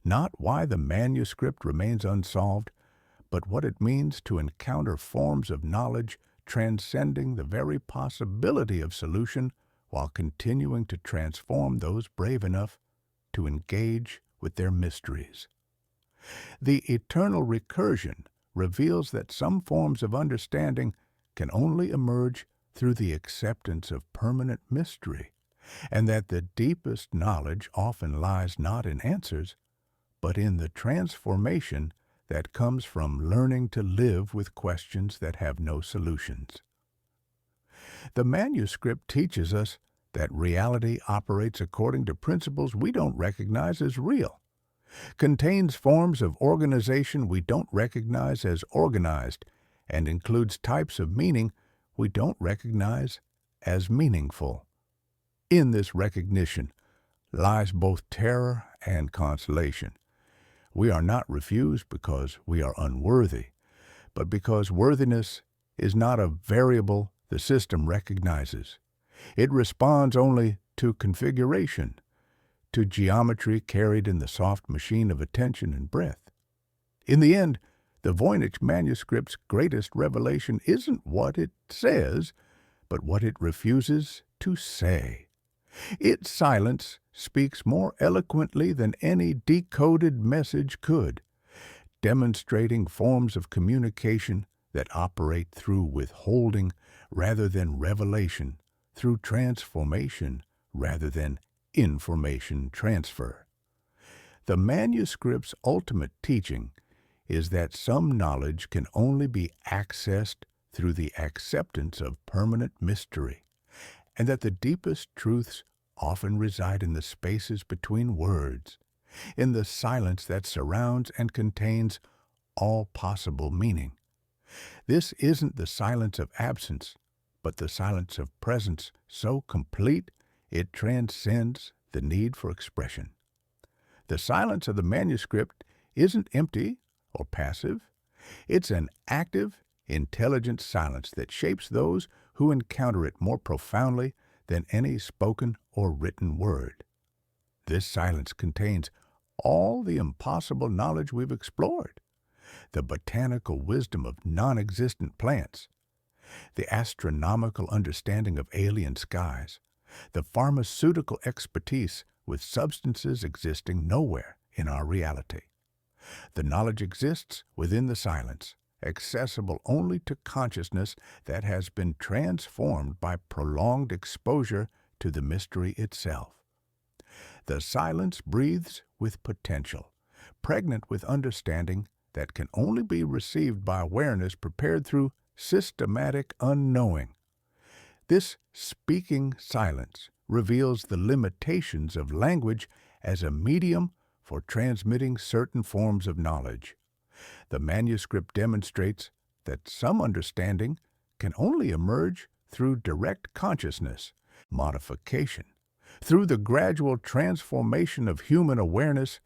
Not why the manuscript remains unsolved, but what it means to encounter forms of knowledge transcending the very possibility of solution while continuing to transform those brave enough to engage with their mysteries. The eternal recursion reveals that some forms of understanding can only emerge through the acceptance of permanent mystery, and that the deepest knowledge often lies not in answers, but in the transformation that comes from learning to live with questions that have no solutions. The manuscript teaches us that reality operates according to principles we don't recognize as real, contains forms of organization we don't recognize as organized, and includes types of meaning we don't recognize as meaningful. In this recognition lies both terror and consolation. We are not refused because we are unworthy, but because worthiness is not a variable the system recognizes. It responds only to configuration, to geometry carried in the soft machine of attention and breath. In the end, the Voynich manuscript's greatest revelation isn't what it says, but what it refuses to say. Its silence speaks more eloquently than any decoded message could, demonstrating forms of communication that operate through withholding rather than revelation, through transformation rather than information transfer. The manuscript's ultimate teaching is that some knowledge can only be accessed through the acceptance of permanent mystery, and that the deepest truths often reside in the spaces between words, in the silence that surrounds and contains all possible meaning. This isn't the silence of absence, but the silence of presence so complete it transcends the need for expression. The silence of the manuscript isn't empty or passive. It's an active, intelligent silence that shapes those who encounter it more profoundly than any spoken or written word. This silence contains all the impossible knowledge we've explored, the botanical wisdom of non-existent plants, the astronomical understanding of alien skies, the pharmaceutical expertise with substances existing nowhere in our reality. The knowledge exists within the silence, accessible only to consciousness that has been transformed by prolonged exposure to the mystery itself. The silence breathes with potential, pregnant with understanding that can only be received by awareness prepared through systematic unknowing. This speaking silence reveals the limitations of language as a medium for transmitting certain forms of knowledge. The manuscript demonstrates that some understanding can only emerge through direct consciousness, modification, through the gradual transformation of human awareness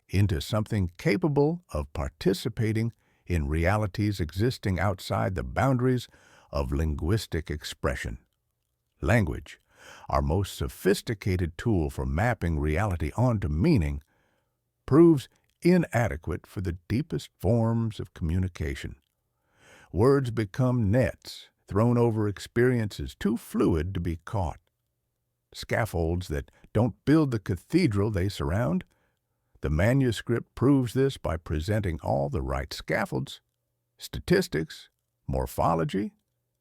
into something capable of participating in realities existing outside the boundaries of linguistic expression. Language, our most sophisticated tool for mapping reality onto meaning, proves inadequate for the deepest forms of communication. Words become nets thrown over experiences too fluid to be caught, scaffolds that don't build the cathedral they surround. The manuscript proves this by presenting all the right scaffolds: statistics, morphology,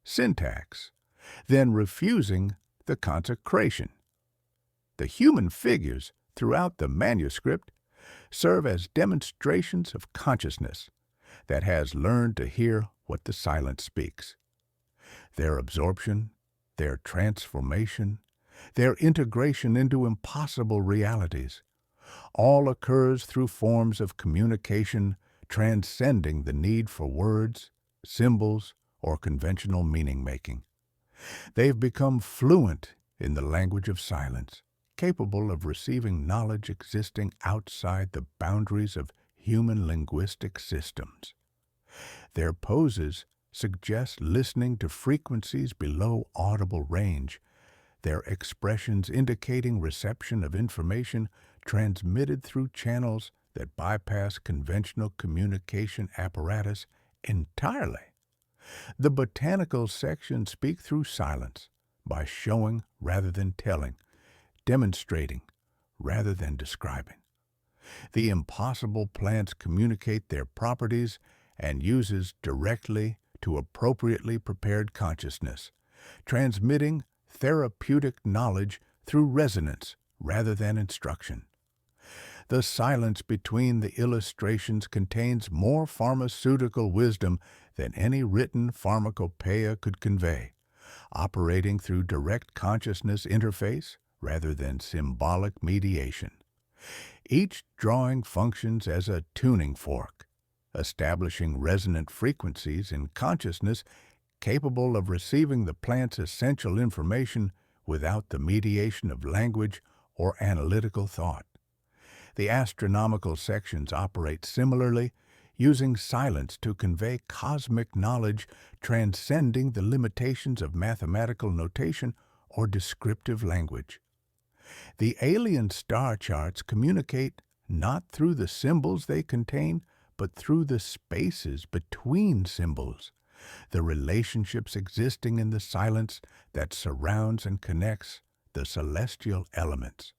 syntax, then refusing the consecration. The human figures throughout the manuscript serve as demonstrations of consciousness that has learned to hear what the silence speaks. Their absorption, their transformation, their integration into impossible realities, all occurs through forms of communication transcending the need for words, symbols, or conventional meaning-making. They've become fluent in the language of silence, capable of receiving knowledge existing outside the boundaries of human linguistic systems. Their poses suggest listening to frequencies below audible range, their expressions indicating reception of information transmitted through channels that bypass conventional communication apparatus entirely. The botanical sections speak through silence by showing rather than telling, demonstrating rather than describing. The impossible plants communicate their properties and uses directly to appropriately prepared consciousness, transmitting therapeutic knowledge through resonance rather than instruction. The silence between the illustrations contains more pharmaceutical wisdom than any written pharmacopoeia could convey, operating through direct consciousness interface rather than symbolic mediation. Each drawing functions as a tuning fork, establishing resonant frequencies in consciousness capable of receiving the plant's essential information without the mediation of language or analytical thought. The astronomical sections operate similarly, using silence to convey cosmic knowledge transcending the limitations of mathematical notation or descriptive language. The alien star charts communicate not through the symbols they contain, but through the spaces between symbols, the relationships existing in the silence that surrounds and connects the celestial elements.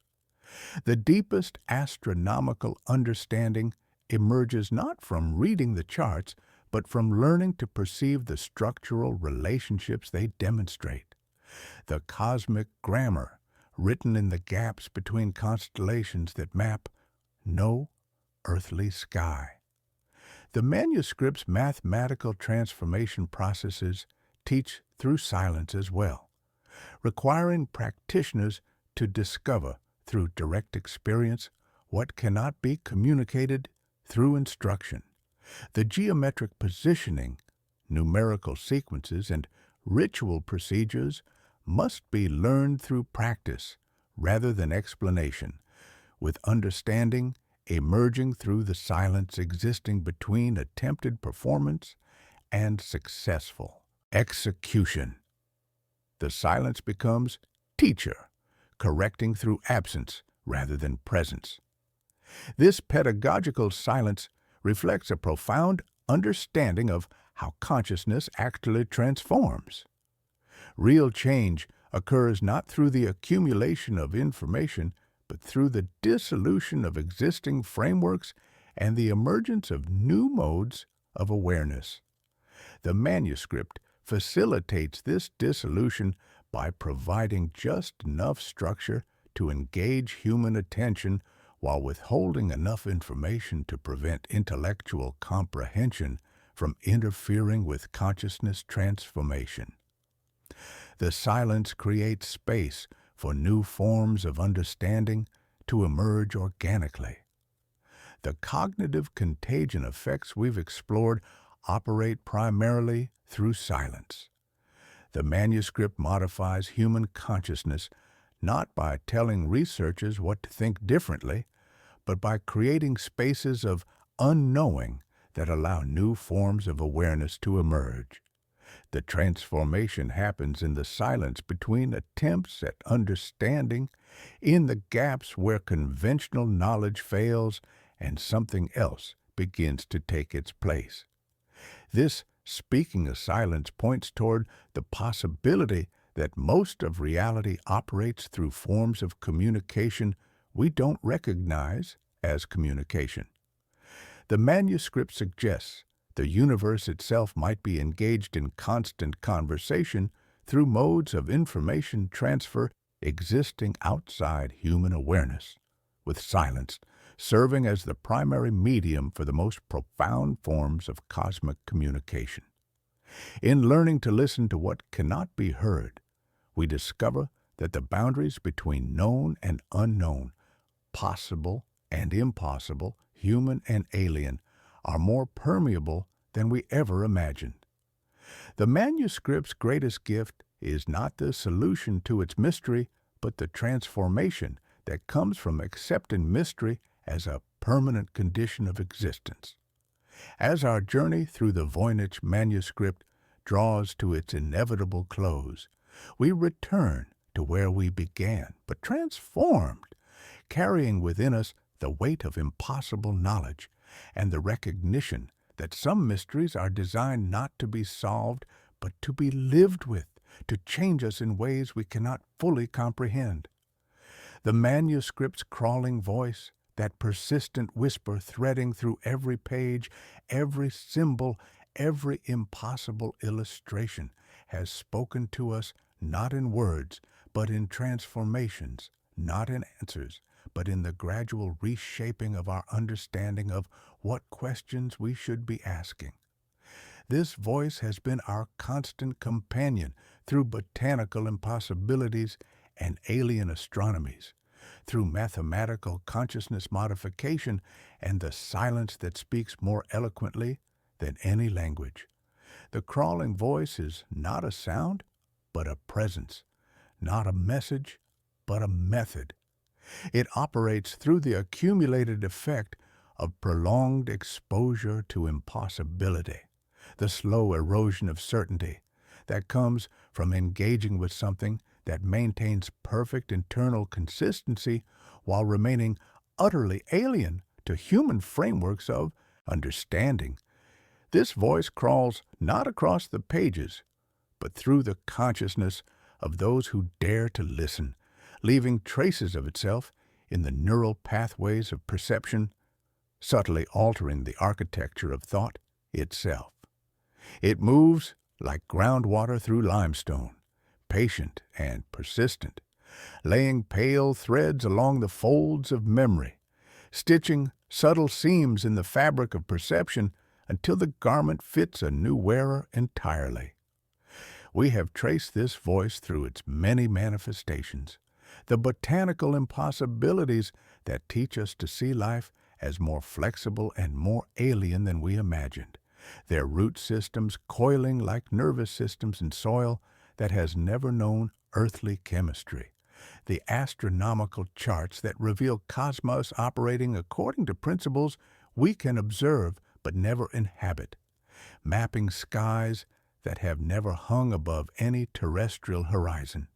The deepest astronomical understanding emerges not from reading the charts, but from learning to perceive the structural relationships they demonstrate. The cosmic grammar written in the gaps between constellations that map no earthly sky. The manuscript's mathematical transformation processes teach through silence as well, requiring practitioners to discover through direct experience what cannot be communicated through instruction. The geometric positioning, numerical sequences, and ritual procedures must be learned through practice rather than explanation, with understanding emerging through the silence existing between attempted performance and successful execution. The silence becomes teacher, correcting through absence rather than presence. This pedagogical silence reflects a profound understanding of how consciousness actually transforms. Real change occurs not through the accumulation of information, but through the dissolution of existing frameworks and the emergence of new modes of awareness. The manuscript facilitates this dissolution by providing just enough structure to engage human attention while withholding enough information to prevent intellectual comprehension from interfering with consciousness transformation. The silence creates space for new forms of understanding to emerge organically. The cognitive contagion effects we've explored operate primarily through silence. The manuscript modifies human consciousness not by telling researchers what to think differently, but by creating spaces of unknowing that allow new forms of awareness to emerge. The transformation happens in the silence between attempts at understanding, in the gaps where conventional knowledge fails and something else begins to take its place. This speaking of silence points toward the possibility that most of reality operates through forms of communication we don't recognize as communication. The manuscript suggests the universe itself might be engaged in constant conversation through modes of information transfer existing outside human awareness, with silence serving as the primary medium for the most profound forms of cosmic communication. In learning to listen to what cannot be heard, we discover that the boundaries between known and unknown, possible and impossible, human and alien, are more permeable than we ever imagined. The manuscript's greatest gift is not the solution to its mystery, but the transformation that comes from accepting mystery as a permanent condition of existence. As our journey through the Voynich Manuscript draws to its inevitable close, we return to where we began, but transformed, carrying within us the weight of impossible knowledge and the recognition that some mysteries are designed not to be solved, but to be lived with, to change us in ways we cannot fully comprehend. The manuscript's crawling voice, that persistent whisper threading through every page, every symbol, every impossible illustration, has spoken to us not in words, but in transformations, not in answers, but in the gradual reshaping of our understanding of what questions we should be asking. This voice has been our constant companion through botanical impossibilities and alien astronomies, through mathematical consciousness modification and the silence that speaks more eloquently than any language. The crawling voice is not a sound, but a presence, not a message, but a method. It operates through the accumulated effect of prolonged exposure to impossibility, the slow erosion of certainty that comes from engaging with something that maintains perfect internal consistency while remaining utterly alien to human frameworks of understanding. This voice crawls not across the pages, but through the consciousness of those who dare to listen, leaving traces of itself in the neural pathways of perception, subtly altering the architecture of thought itself. It moves like groundwater through limestone, patient and persistent, laying pale threads along the folds of memory, stitching subtle seams in the fabric of perception until the garment fits a new wearer entirely. We have traced this voice through its many manifestations, the botanical impossibilities that teach us to see life as more flexible and more alien than we imagined, their root systems coiling like nervous systems in soil that has never known earthly chemistry, the astronomical charts that reveal cosmos operating according to principles we can observe but never inhabit, mapping skies that have never hung above any terrestrial horizon.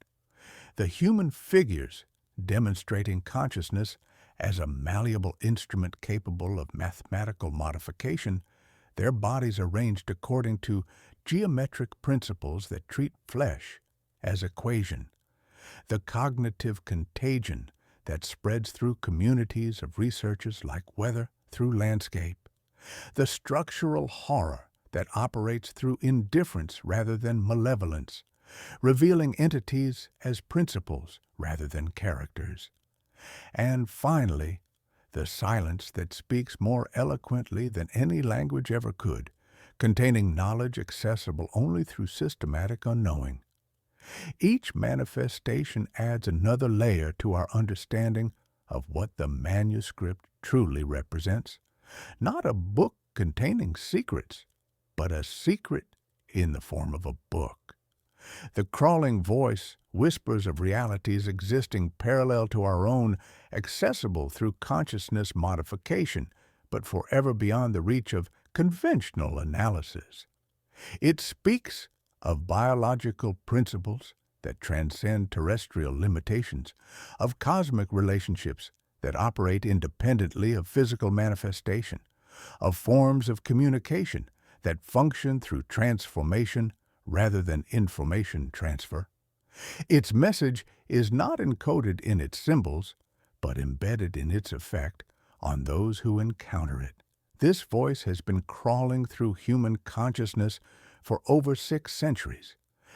The human figures demonstrating consciousness as a malleable instrument capable of mathematical modification, their bodies arranged according to geometric principles that treat flesh as equation. The cognitive contagion that spreads through communities of researchers like weather through landscape. The structural horror that operates through indifference rather than malevolence, revealing entities as principles rather than characters. And finally, the silence that speaks more eloquently than any language ever could, containing knowledge accessible only through systematic unknowing. Each manifestation adds another layer to our understanding of what the manuscript truly represents. Not a book containing secrets, but a secret in the form of a book. The crawling voice whispers of realities existing parallel to our own, accessible through consciousness modification, but forever beyond the reach of conventional analysis. It speaks of biological principles that transcend terrestrial limitations, of cosmic relationships that operate independently of physical manifestation, of forms of communication that function through transformation rather than information transfer. Its message is not encoded in its symbols, but embedded in its effect on those who encounter it. This voice has been crawling through human consciousness for over 6 centuries,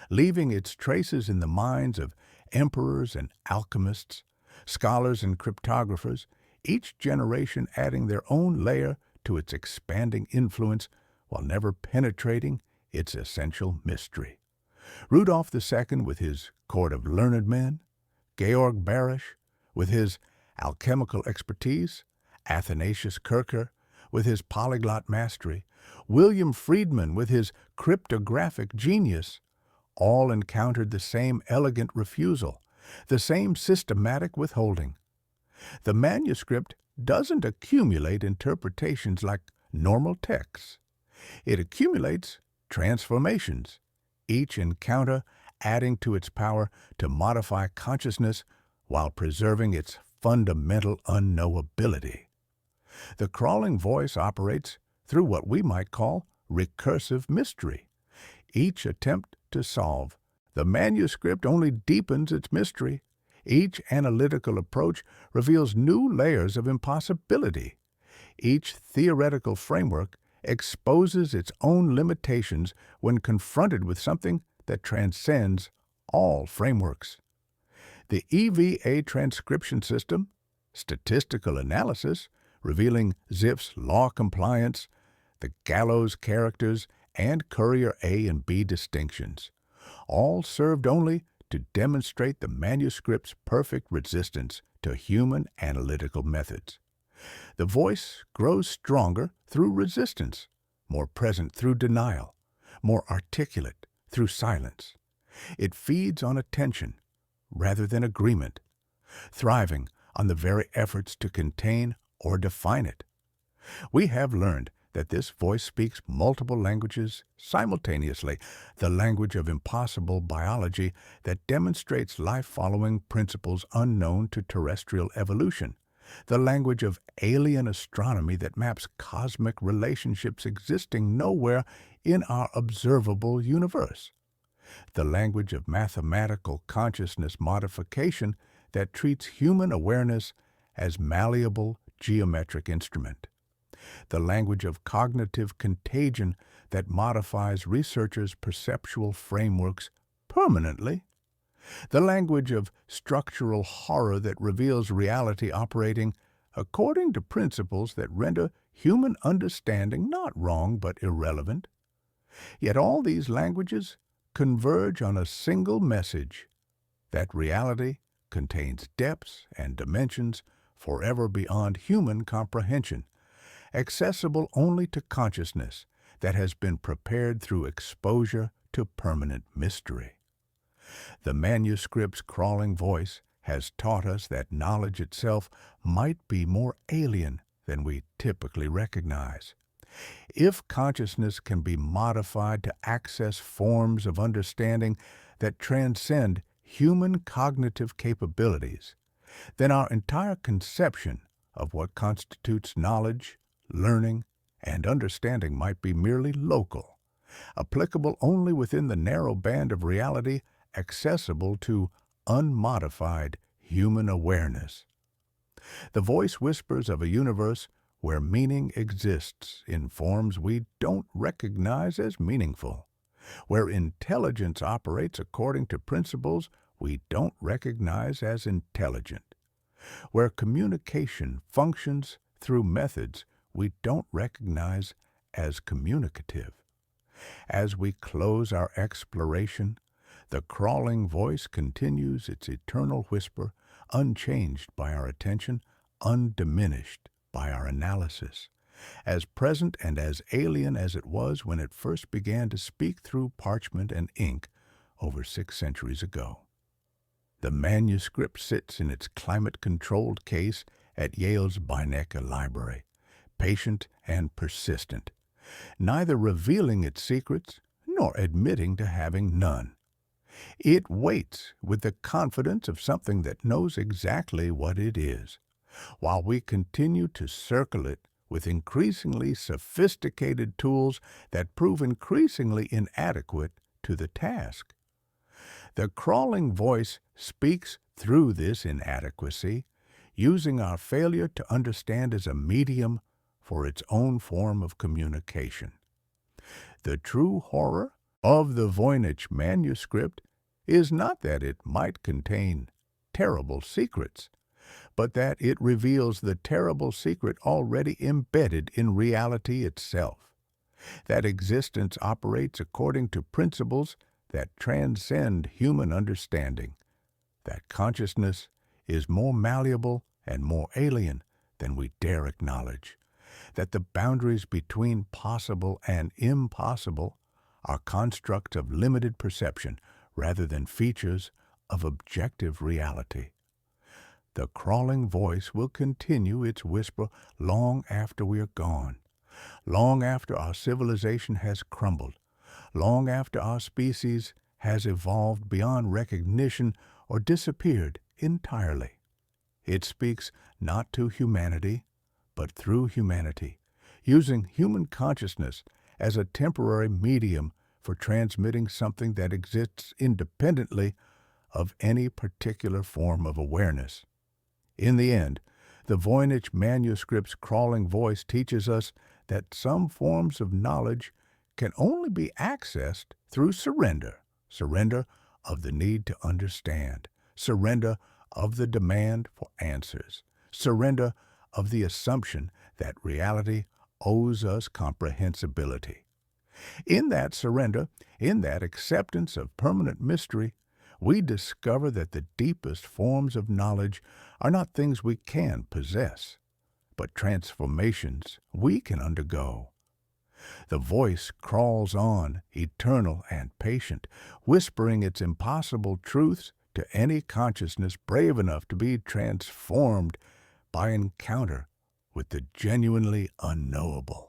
leaving its traces in the minds of emperors and alchemists, scholars and cryptographers, each generation adding their own layer to its expanding influence while never penetrating its essential mystery. Rudolph II with his court of learned men, Georg Barisch with his alchemical expertise, Athanasius Kircher with his polyglot mastery, William Friedman with his cryptographic genius, all encountered the same elegant refusal, the same systematic withholding. The manuscript doesn't accumulate interpretations like normal texts. It accumulates transformations, each encounter adding to its power to modify consciousness while preserving its fundamental unknowability. The crawling voice operates through what we might call recursive mystery. Each attempt to solve the manuscript only deepens its mystery. Each analytical approach reveals new layers of impossibility. Each theoretical framework exposes its own limitations when confronted with something that transcends all frameworks. The EVA transcription system, statistical analysis, revealing Ziff's law compliance, the gallows characters, and Courier A and B distinctions, all served only to demonstrate the manuscript's perfect resistance to human analytical methods. The voice grows stronger through resistance, more present through denial, more articulate through silence. It feeds on attention rather than agreement, thriving on the very efforts to contain or define it. We have learned that this voice speaks multiple languages simultaneously, the language of impossible biology that demonstrates life following principles unknown to terrestrial evolution, the language of alien astronomy that maps cosmic relationships existing nowhere in our observable universe, the language of mathematical consciousness modification that treats human awareness as malleable geometric instrument, the language of cognitive contagion that modifies researchers' perceptual frameworks permanently, the language of structural horror that reveals reality operating according to principles that render human understanding not wrong but irrelevant. Yet all these languages converge on a single message, that reality contains depths and dimensions forever beyond human comprehension, accessible only to consciousness that has been prepared through exposure to permanent mystery. The manuscript's crawling voice has taught us that knowledge itself might be more alien than we typically recognize. If consciousness can be modified to access forms of understanding that transcend human cognitive capabilities, then our entire conception of what constitutes knowledge, learning, and understanding might be merely local, applicable only within the narrow band of reality accessible to unmodified human awareness. The voice whispers of a universe where meaning exists in forms we don't recognize as meaningful, where intelligence operates according to principles we don't recognize as intelligent, where communication functions through methods we don't recognize as communicative. As we close our exploration, the crawling voice continues its eternal whisper, unchanged by our attention, undiminished by our analysis, as present and as alien as it was when it first began to speak through parchment and ink over 6 centuries ago. The manuscript sits in its climate-controlled case at Yale's Beinecke Library, patient and persistent, neither revealing its secrets nor admitting to having none. It waits with the confidence of something that knows exactly what it is, while we continue to circle it with increasingly sophisticated tools that prove increasingly inadequate to the task. The crawling voice speaks through this inadequacy, using our failure to understand as a medium for its own form of communication. The true horror of the Voynich Manuscript is not that it might contain terrible secrets, but that it reveals the terrible secret already embedded in reality itself, that existence operates according to principles that transcend human understanding, that consciousness is more malleable and more alien than we dare acknowledge, that the boundaries between possible and impossible are constructs of limited perception rather than features of objective reality. The crawling voice will continue its whisper long after we are gone, long after our civilization has crumbled, long after our species has evolved beyond recognition or disappeared entirely. It speaks not to humanity, but through humanity, using human consciousness as a temporary medium for transmitting something that exists independently of any particular form of awareness. In the end, the Voynich Manuscript's crawling voice teaches us that some forms of knowledge can only be accessed through surrender, surrender of the need to understand, surrender of the demand for answers, surrender of the assumption that reality owes us comprehensibility. In that surrender, in that acceptance of permanent mystery, we discover that the deepest forms of knowledge are not things we can possess, but transformations we can undergo. The voice crawls on, eternal and patient, whispering its impossible truths to any consciousness brave enough to be transformed by encounter with the genuinely unknowable.